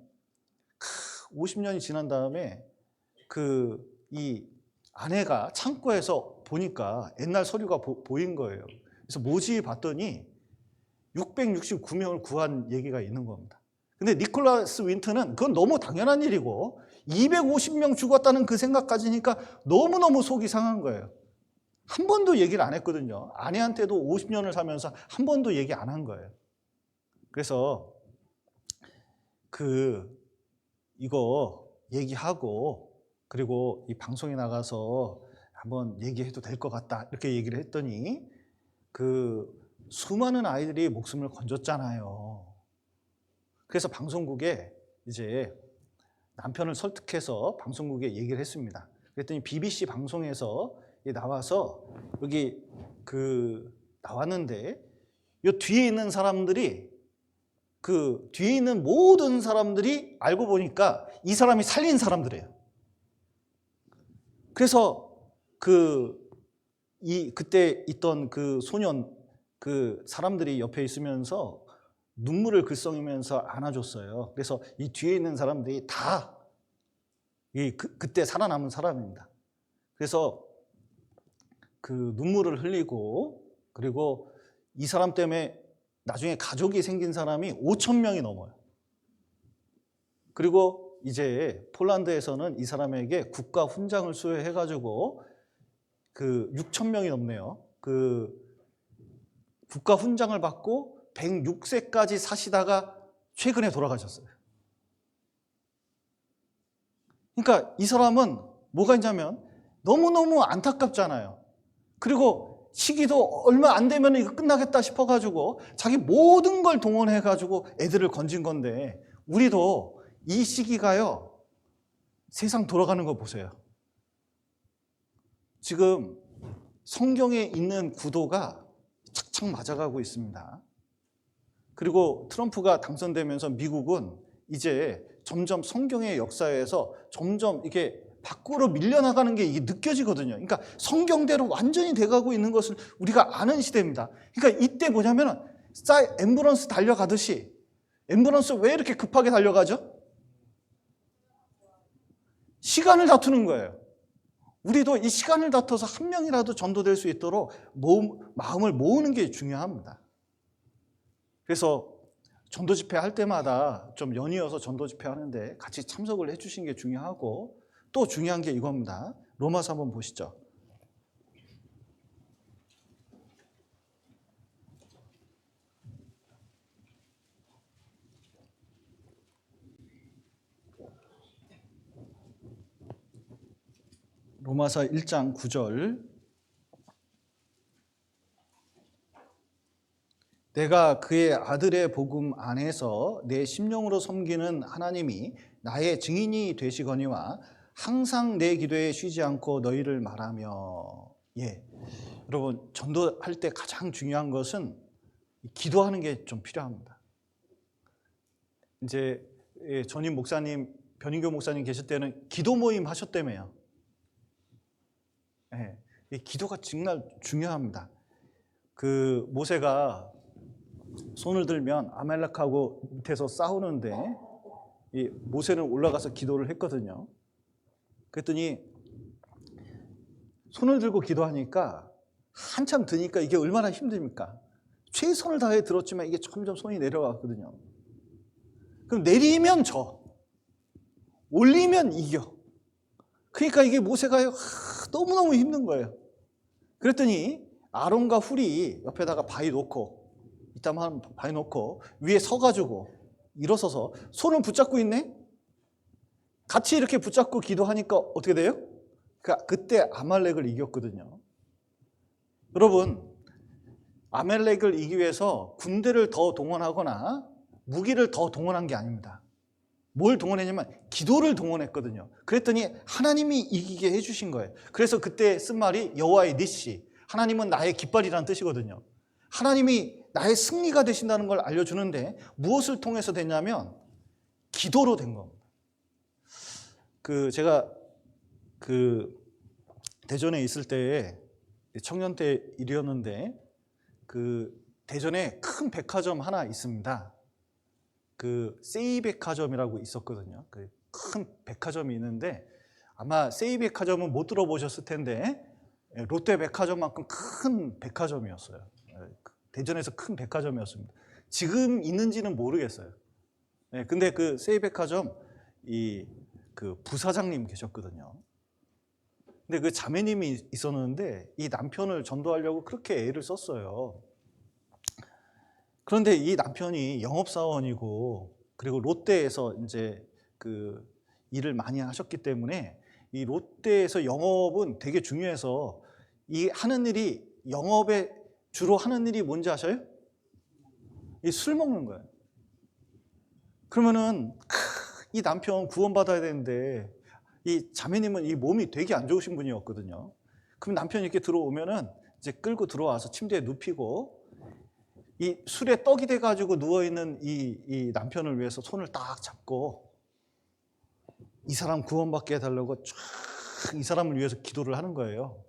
이 아내가 창고에서 보니까 옛날 서류가 보인 거예요. 그래서 모집해 봤더니 669명을 구한 얘기가 있는 겁니다. 근데 니콜라스 윈턴은 그건 너무 당연한 일이고 250명 죽었다는 그 생각까지니까 너무너무 속이 상한 거예요. 한 번도 얘기를 안 했거든요. 아내한테도 50년을 살면서 한 번도 얘기 안 한 거예요. 그래서 이거 얘기하고 그리고 이 방송에 나가서 한번 얘기해도 될 것 같다 이렇게 얘기를 했더니 수많은 아이들이 목숨을 건졌잖아요. 그래서 방송국에 이제 남편을 설득해서 방송국에 얘기를 했습니다. 그랬더니 BBC 방송에서 나와서 여기 나왔는데 이 뒤에 있는 사람들이 뒤에 있는 모든 사람들이 알고 보니까 이 사람이 살린 사람들이에요. 그래서 그때 있던 소년 사람들이 옆에 있으면서 눈물을 글썽이면서 안아줬어요. 그래서 이 뒤에 있는 사람들이 다 그때 살아남은 사람입니다. 그래서 눈물을 흘리고 그리고 이 사람 때문에 나중에 가족이 생긴 사람이 5,000명이 넘어요. 그리고 이제 폴란드에서는 이 사람에게 국가 훈장을 수여해가지고 6,000명이 넘네요. 국가 훈장을 받고 106세까지 사시다가 최근에 돌아가셨어요. 그러니까 이 사람은 뭐가 있냐면 너무너무 안타깝잖아요. 그리고 시기도 얼마 안 되면 이거 끝나겠다 싶어가지고 자기 모든 걸 동원해가지고 애들을 건진 건데 우리도 이 시기가요 세상 돌아가는 거 보세요. 지금 성경에 있는 구도가 착착 맞아가고 있습니다. 그리고 트럼프가 당선되면서 미국은 이제 점점 성경의 역사에서 점점 이렇게 밖으로 밀려나가는 게 이게 느껴지거든요. 그러니까 성경대로 완전히 돼가고 있는 것을 우리가 아는 시대입니다. 그러니까 이때 뭐냐면 앰뷸런스 달려가듯이 앰뷸런스 왜 이렇게 급하게 달려가죠? 시간을 다투는 거예요. 우리도 이 시간을 다퉈서 한 명이라도 전도될 수 있도록 마음을 모으는 게 중요합니다. 그래서 전도 집회 할 때마다 좀 연이어서 전도 집회 하는데 같이 참석을 해주신 게 중요하고 또 중요한 게 이겁니다. 로마서 한번 보시죠. 로마서 1장 9절. 내가 그의 아들의 복음 안에서 내 심령으로 섬기는 하나님이 나의 증인이 되시거니와 항상 내 기도에 쉬지 않고 너희를 말하며. 여러분, 전도할 때 가장 중요한 것은 기도하는 게 좀 필요합니다. 이제 전임 목사님, 변인교 목사님 계실 때는 기도 모임 하셨다며요. 이 기도가 정말 중요합니다. 그 모세가 손을 들면 아말렉하고 밑에서 싸우는데 이 모세는 올라가서 기도를 했거든요. 그랬더니 손을 들고 기도하니까 한참 드니까 이게 얼마나 힘듭니까? 최선을 다해 들었지만 이게 점점 손이 내려왔거든요. 그럼 내리면 져, 올리면 이겨. 그러니까 이게 모세가 너무너무 힘든 거예요. 그랬더니 아론과 훌이 옆에다가 바위 놓고, 이따만 바위 놓고 위에 서가지고 일어서서 손을 붙잡고 있네? 같이 이렇게 붙잡고 기도하니까 어떻게 돼요? 그때 아말렉을 이겼거든요. 여러분, 아말렉을 이기기 위해서 군대를 더 동원하거나 무기를 더 동원한 게 아닙니다. 뭘 동원했냐면 기도를 동원했거든요. 그랬더니 하나님이 이기게 해주신 거예요. 그래서 그때 쓴 말이 여호와의 니시, 하나님은 나의 깃발이라는 뜻이거든요. 하나님이 나의 승리가 되신다는 걸 알려주는데 무엇을 통해서 됐냐면 기도로 된 겁니다. 제가 대전에 있을 때에 청년 때 일이었는데 대전에 큰 백화점 하나 있습니다. 세이백화점이라고 있었거든요. 큰 백화점이 있는데 아마 세이백화점은 못 들어보셨을 텐데 롯데백화점만큼 큰 백화점이었어요. 대전에서 큰 백화점이었습니다. 지금 있는지는 모르겠어요. 근데 그 세이백화점 부사장님 계셨거든요. 근데 그 자매님이 있었는데 이 남편을 전도하려고 그렇게 애를 썼어요. 그런데 이 남편이 영업사원이고 그리고 롯데에서 이제 일을 많이 하셨기 때문에 이 롯데에서 영업은 되게 중요해서 이 하는 일이, 영업에 주로 하는 일이 뭔지 아셔요? 이 술 먹는 거예요. 그러면은 이 남편 구원받아야 되는데 이 자매님은 이 몸이 되게 안 좋으신 분이었거든요. 그럼 남편이 이렇게 들어오면은 이제 끌고 들어와서 침대에 눕히고 이 술에 떡이 돼가지고 누워있는 이 남편을 위해서 손을 딱 잡고 이 사람 구원받게 해달라고 쫙 이 사람을 위해서 기도를 하는 거예요.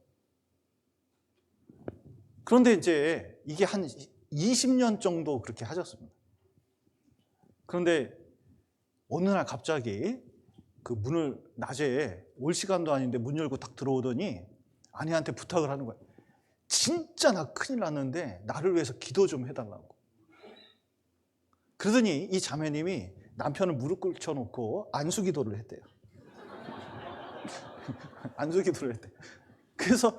그런데 이제 이게 한 20년 정도 그렇게 하셨습니다. 그런데 어느 날 갑자기 문을 낮에 올 시간도 아닌데 문 열고 딱 들어오더니 아내한테 부탁을 하는 거예요. 진짜 나 큰일 났는데 나를 위해서 기도 좀 해달라고. 그러더니 이 자매님이 남편을 무릎 꿇혀놓고 안수기도를 했대요. 안수기도를 했대요. 그래서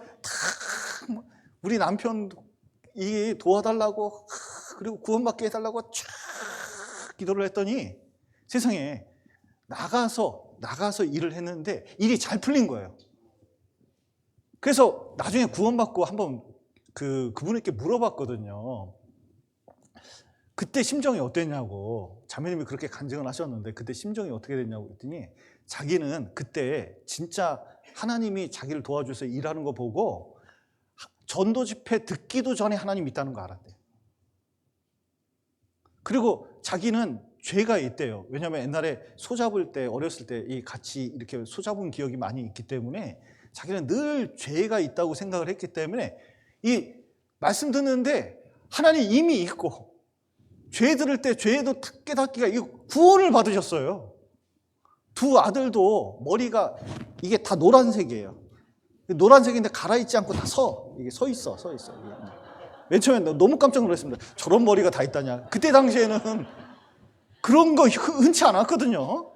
우리 남편 이 도와달라고 그리고 구원받게 해달라고 쫙 기도를 했더니 세상에 나가서 일을 했는데 일이 잘 풀린 거예요. 그래서 나중에 구원받고 한번 그분에게 물어봤거든요. 그때 심정이 어땠냐고. 자매님이 그렇게 간증을 하셨는데 그때 심정이 어떻게 됐냐고 했더니 자기는 그때 진짜 하나님이 자기를 도와줘서 일하는 거 보고 전도 집회 듣기도 전에 하나님이 있다는 거 알았대요. 그리고 자기는 죄가 있대요. 왜냐하면 옛날에 소잡을 때, 어렸을 때 같이 이렇게 소잡은 기억이 많이 있기 때문에 자기는 늘 죄가 있다고 생각을 했기 때문에 이 말씀 듣는데 하나님 이미 있고 죄 들을 때 죄도 깨닫기가 구원을 받으셨어요. 두 아들도 머리가 이게 다 노란색이에요. 노란색인데 갈아입지 않고 다 이게 서 있어. 맨 처음에 너무 깜짝 놀랐습니다. 저런 머리가 다 있다냐. 그때 당시에는 그런 거 흔치 않았거든요.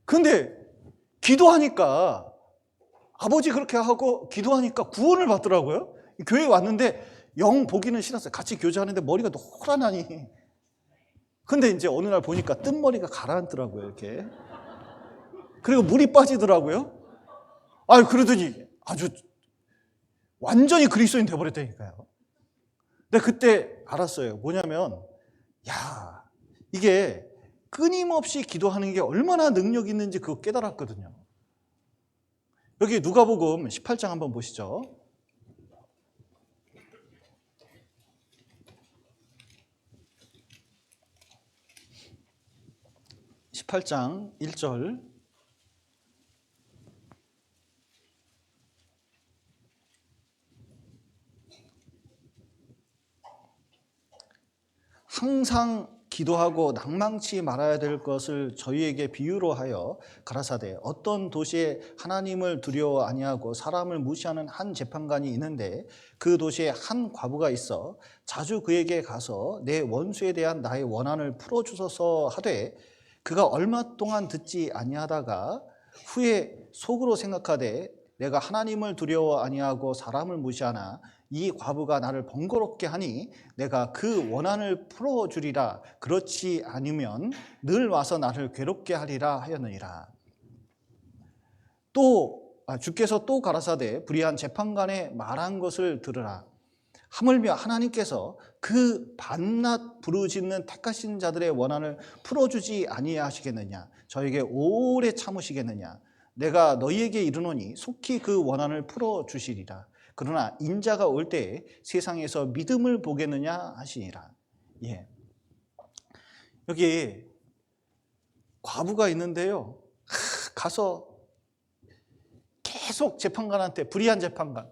그런데 기도하니까 아버지 그렇게 하고 기도하니까 구원을 받더라고요. 교회에 왔는데 영 보기는 싫었어요. 같이 교제하는데 머리가 노랗나니. 근데 이제 어느 날 보니까 뜬 머리가 가라앉더라고요, 이렇게. 그리고 물이 빠지더라고요. 그러더니 아주 완전히 그리스도인 돼버렸다니까요. 근데 그때 알았어요. 뭐냐면, 야, 이게 끊임없이 기도하는 게 얼마나 능력 있는지 그거 깨달았거든요. 여기 누가복음 18장 한번 보시죠. 18장 1절. 항상 기도하고 낭망치 말아야 될 것을 저희에게 비유로 하여 가라사대, 어떤 도시에 하나님을 두려워 아니하고 사람을 무시하는 한 재판관이 있는데 그 도시에 한 과부가 있어 자주 그에게 가서 내 원수에 대한 나의 원한을 풀어주소서 하되, 그가 얼마 동안 듣지 아니하다가 후에 속으로 생각하되 내가 하나님을 두려워 아니하고 사람을 무시하나 이 과부가 나를 번거롭게 하니 내가 그 원한을 풀어주리라. 그렇지 않으면 늘 와서 나를 괴롭게 하리라 하였느니라. 주께서 또 가라사대 불의한 재판관에 말한 것을 들으라. 하물며 하나님께서 그 밤낮 부르짖는 택하신 자들의 원한을 풀어주지 아니하시겠느냐. 저에게 오래 참으시겠느냐. 내가 너희에게 이르노니 속히 그 원한을 풀어주시리라. 그러나 인자가 올 때에 세상에서 믿음을 보겠느냐 하시니라. 예. 여기 과부가 있는데요. 가서 계속 재판관한테, 불의한 재판관,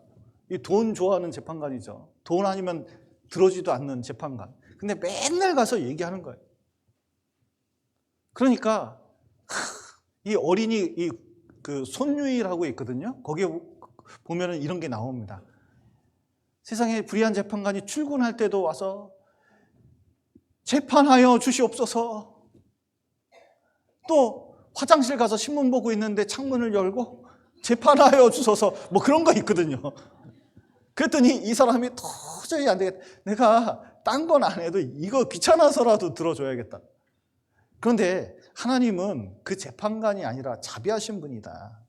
돈 좋아하는 재판관이죠. 돈 아니면 들어지도 않는 재판관. 근데 맨날 가서 얘기하는 거예요. 그러니까 이 어린이 그 손유일하고 있거든요. 거기에 보면은 이런 게 나옵니다. 세상에 불의한 재판관이 출근할 때도 와서 재판하여 주시옵소서. 또 화장실 가서 신문 보고 있는데 창문을 열고 재판하여 주소서, 뭐 그런 거 있거든요. 그랬더니 이 사람이 도저히 안 되겠다. 내가 딴 건 안 해도 이거 귀찮아서라도 들어줘야겠다. 그런데 하나님은 그 재판관이 아니라 자비하신 분이다.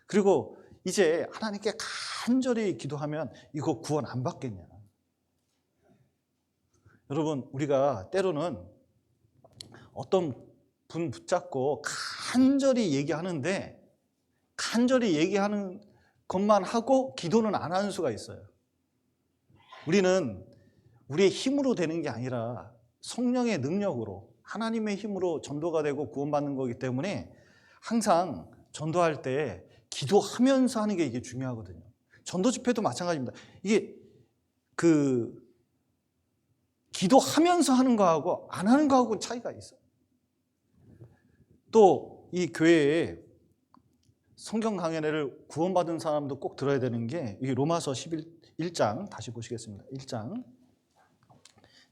그리고 이제 하나님께 간절히 기도하면 이거 구원 안 받겠냐. 여러분, 우리가 때로는 어떤 분 붙잡고 간절히 얘기하는데, 간절히 얘기하는 것만 하고 기도는 안 하는 수가 있어요. 우리는 우리의 힘으로 되는 게 아니라 성령의 능력으로, 하나님의 힘으로 전도가 되고 구원받는 거기 때문에 항상 전도할 때 기도하면서 하는 게 이게 중요하거든요. 전도 집회도 마찬가지입니다. 이게 기도하면서 하는 거하고 안 하는 거하고는 차이가 있어요. 또 이 교회에 성경 강연회를 구원받은 사람도 꼭 들어야 되는 게 이 로마서 1장 다시 보시겠습니다. 1장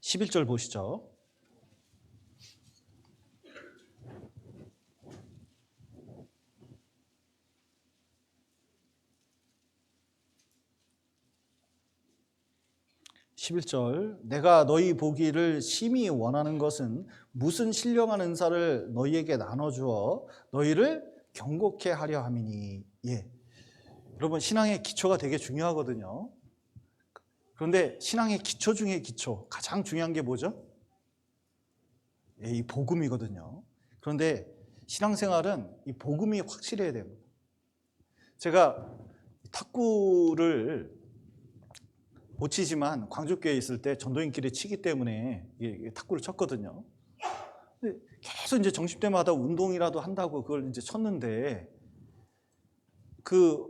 11절 보시죠. (11절) 내가 너희 보기를 심히 원하는 것은 무슨 신령한 은사를 너희에게 나눠주어 너희를 경고케 하려 함이니. 예. 여러분, 신앙의 기초가 되게 중요하거든요. 그런데 신앙의 기초 중에 기초, 가장 중요한 게 뭐죠? 예, 이 복음이거든요. 그런데 신앙생활은 이 복음이 확실해야 됩니다. 제가 탁구를 못 치지만 광주교회에 있을 때 전도인끼리 치기 때문에 탁구를 쳤거든요. 근데 계속 이제 점심 때마다 운동이라도 한다고 그걸 이제 쳤는데 그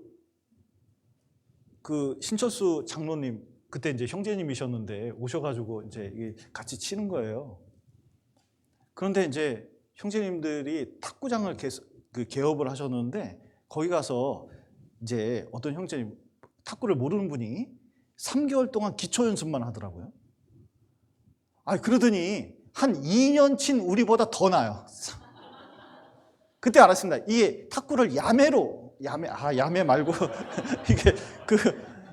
신철수 장로님, 그때 이제 형제님이셨는데 오셔가지고 이제 같이 치는 거예요. 그런데 이제 형제님들이 탁구장을 개업을 하셨는데 거기 가서 이제 어떤 형제님, 탁구를 모르는 분이 3개월 동안 기초 연습만 하더라고요. 그러더니 한 2년 친 우리보다 더 나아요. 그때 알았습니다. 이게 탁구를 야매 말고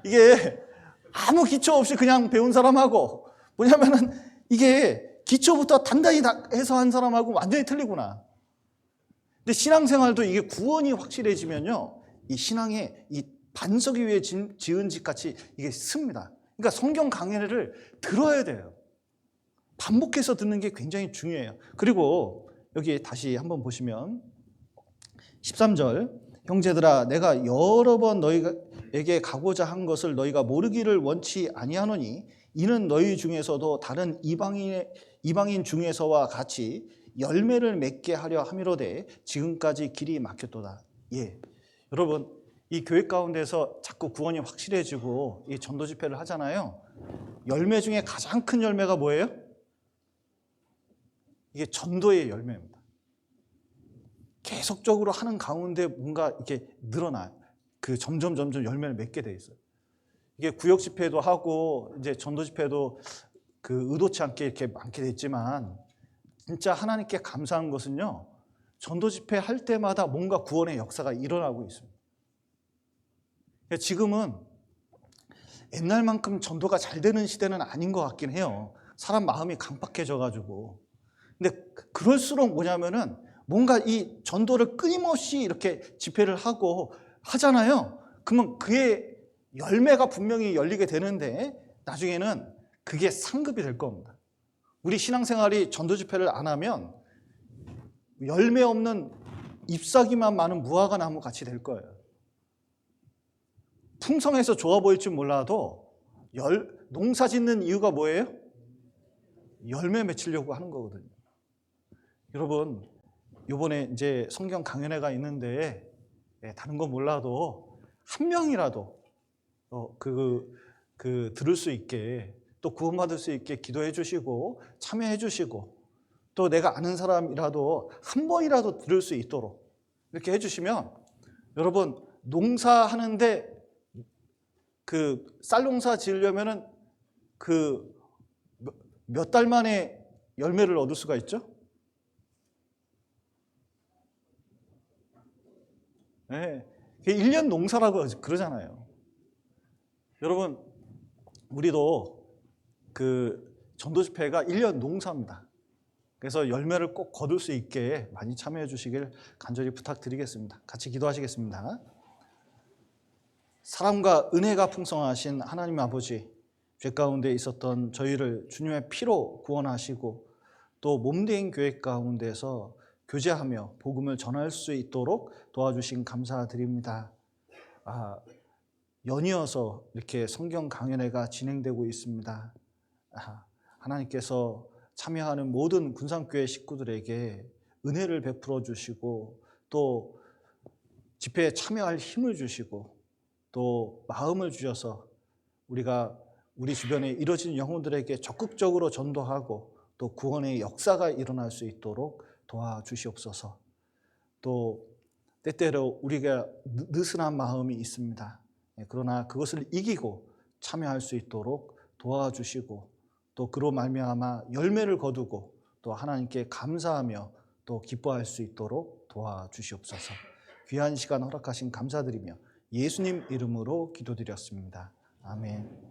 이게 아무 기초 없이 그냥 배운 사람하고, 뭐냐면은 이게 기초부터 단단히 해서 한 사람하고 완전히 틀리구나. 근데 신앙생활도 이게 구원이 확실해지면요, 이 신앙의 이 반석 위에 지은 집 같이 이게 씁니다. 그러니까 성경 강해를 들어야 돼요. 반복해서 듣는 게 굉장히 중요해요. 그리고 여기 다시 한번 보시면 13절, 형제들아 내가 여러 번 너희에게 가고자 한 것을 너희가 모르기를 원치 아니하노니 이는 너희 중에서도 다른 이방인 중에서와 같이 열매를 맺게 하려 함이로되 지금까지 길이 막혔도다. 예, 여러분 이 교회 가운데서 자꾸 구원이 확실해지고 이 전도 집회를 하잖아요. 열매 중에 가장 큰 열매가 뭐예요? 이게 전도의 열매입니다. 계속적으로 하는 가운데 뭔가 이렇게 늘어나요. 그 점점 열매를 맺게 돼 있어요. 이게 구역 집회도 하고 이제 전도 집회도 그 의도치 않게 이렇게 많게 됐지만 진짜 하나님께 감사한 것은요. 전도 집회 할 때마다 뭔가 구원의 역사가 일어나고 있습니다. 지금은 옛날만큼 전도가 잘 되는 시대는 아닌 것 같긴 해요. 사람 마음이 강팍해져가지고. 근데 그럴수록 뭐냐면은 뭔가 이 전도를 끊임없이 이렇게 집회를 하고 하잖아요. 그러면 그의 열매가 분명히 열리게 되는데 나중에는 그게 상급이 될 겁니다. 우리 신앙생활이 전도 집회를 안 하면 열매 없는 잎사귀만 많은 무화과 나무 같이 될 거예요. 풍성해서 좋아 보일지 몰라도 농사 짓는 이유가 뭐예요? 열매 맺히려고 하는 거거든요. 여러분, 이번에 이제 성경 강연회가 있는데 다른 건 몰라도 한 명이라도 들을 수 있게 또 구원받을 수 있게 기도해 주시고 참여해 주시고 또 내가 아는 사람이라도 한 번이라도 들을 수 있도록 이렇게 해 주시면 여러분 농사하는데 그 쌀 농사 지으려면은 그 몇 달 만에 열매를 얻을 수가 있죠? 네. 1년 농사라고 그러잖아요. 여러분, 우리도 그 전도 집회가 1년 농사입니다. 그래서 열매를 꼭 거둘 수 있게 많이 참여해 주시길 간절히 부탁드리겠습니다. 같이 기도하시겠습니다. 사랑과 은혜가 풍성하신 하나님 아버지, 죄 가운데 있었던 저희를 주님의 피로 구원하시고 또 몸된 교회 가운데서 교제하며 복음을 전할 수 있도록 도와주신 감사드립니다. 연이어서 이렇게 성경 강연회가 진행되고 있습니다. 하나님께서 참여하는 모든 군산교회 식구들에게 은혜를 베풀어 주시고 또 집회에 참여할 힘을 주시고 또 마음을 주셔서 우리가 우리 주변에 이뤄진 영혼들에게 적극적으로 전도하고 또 구원의 역사가 일어날 수 있도록 도와주시옵소서. 또 때때로 우리가 느슨한 마음이 있습니다. 그러나 그것을 이기고 참여할 수 있도록 도와주시고 또 그로 말미암아 열매를 거두고 또 하나님께 감사하며 또 기뻐할 수 있도록 도와주시옵소서. 귀한 시간 허락하신 감사드리며 예수님 이름으로 기도드렸습니다. 아멘.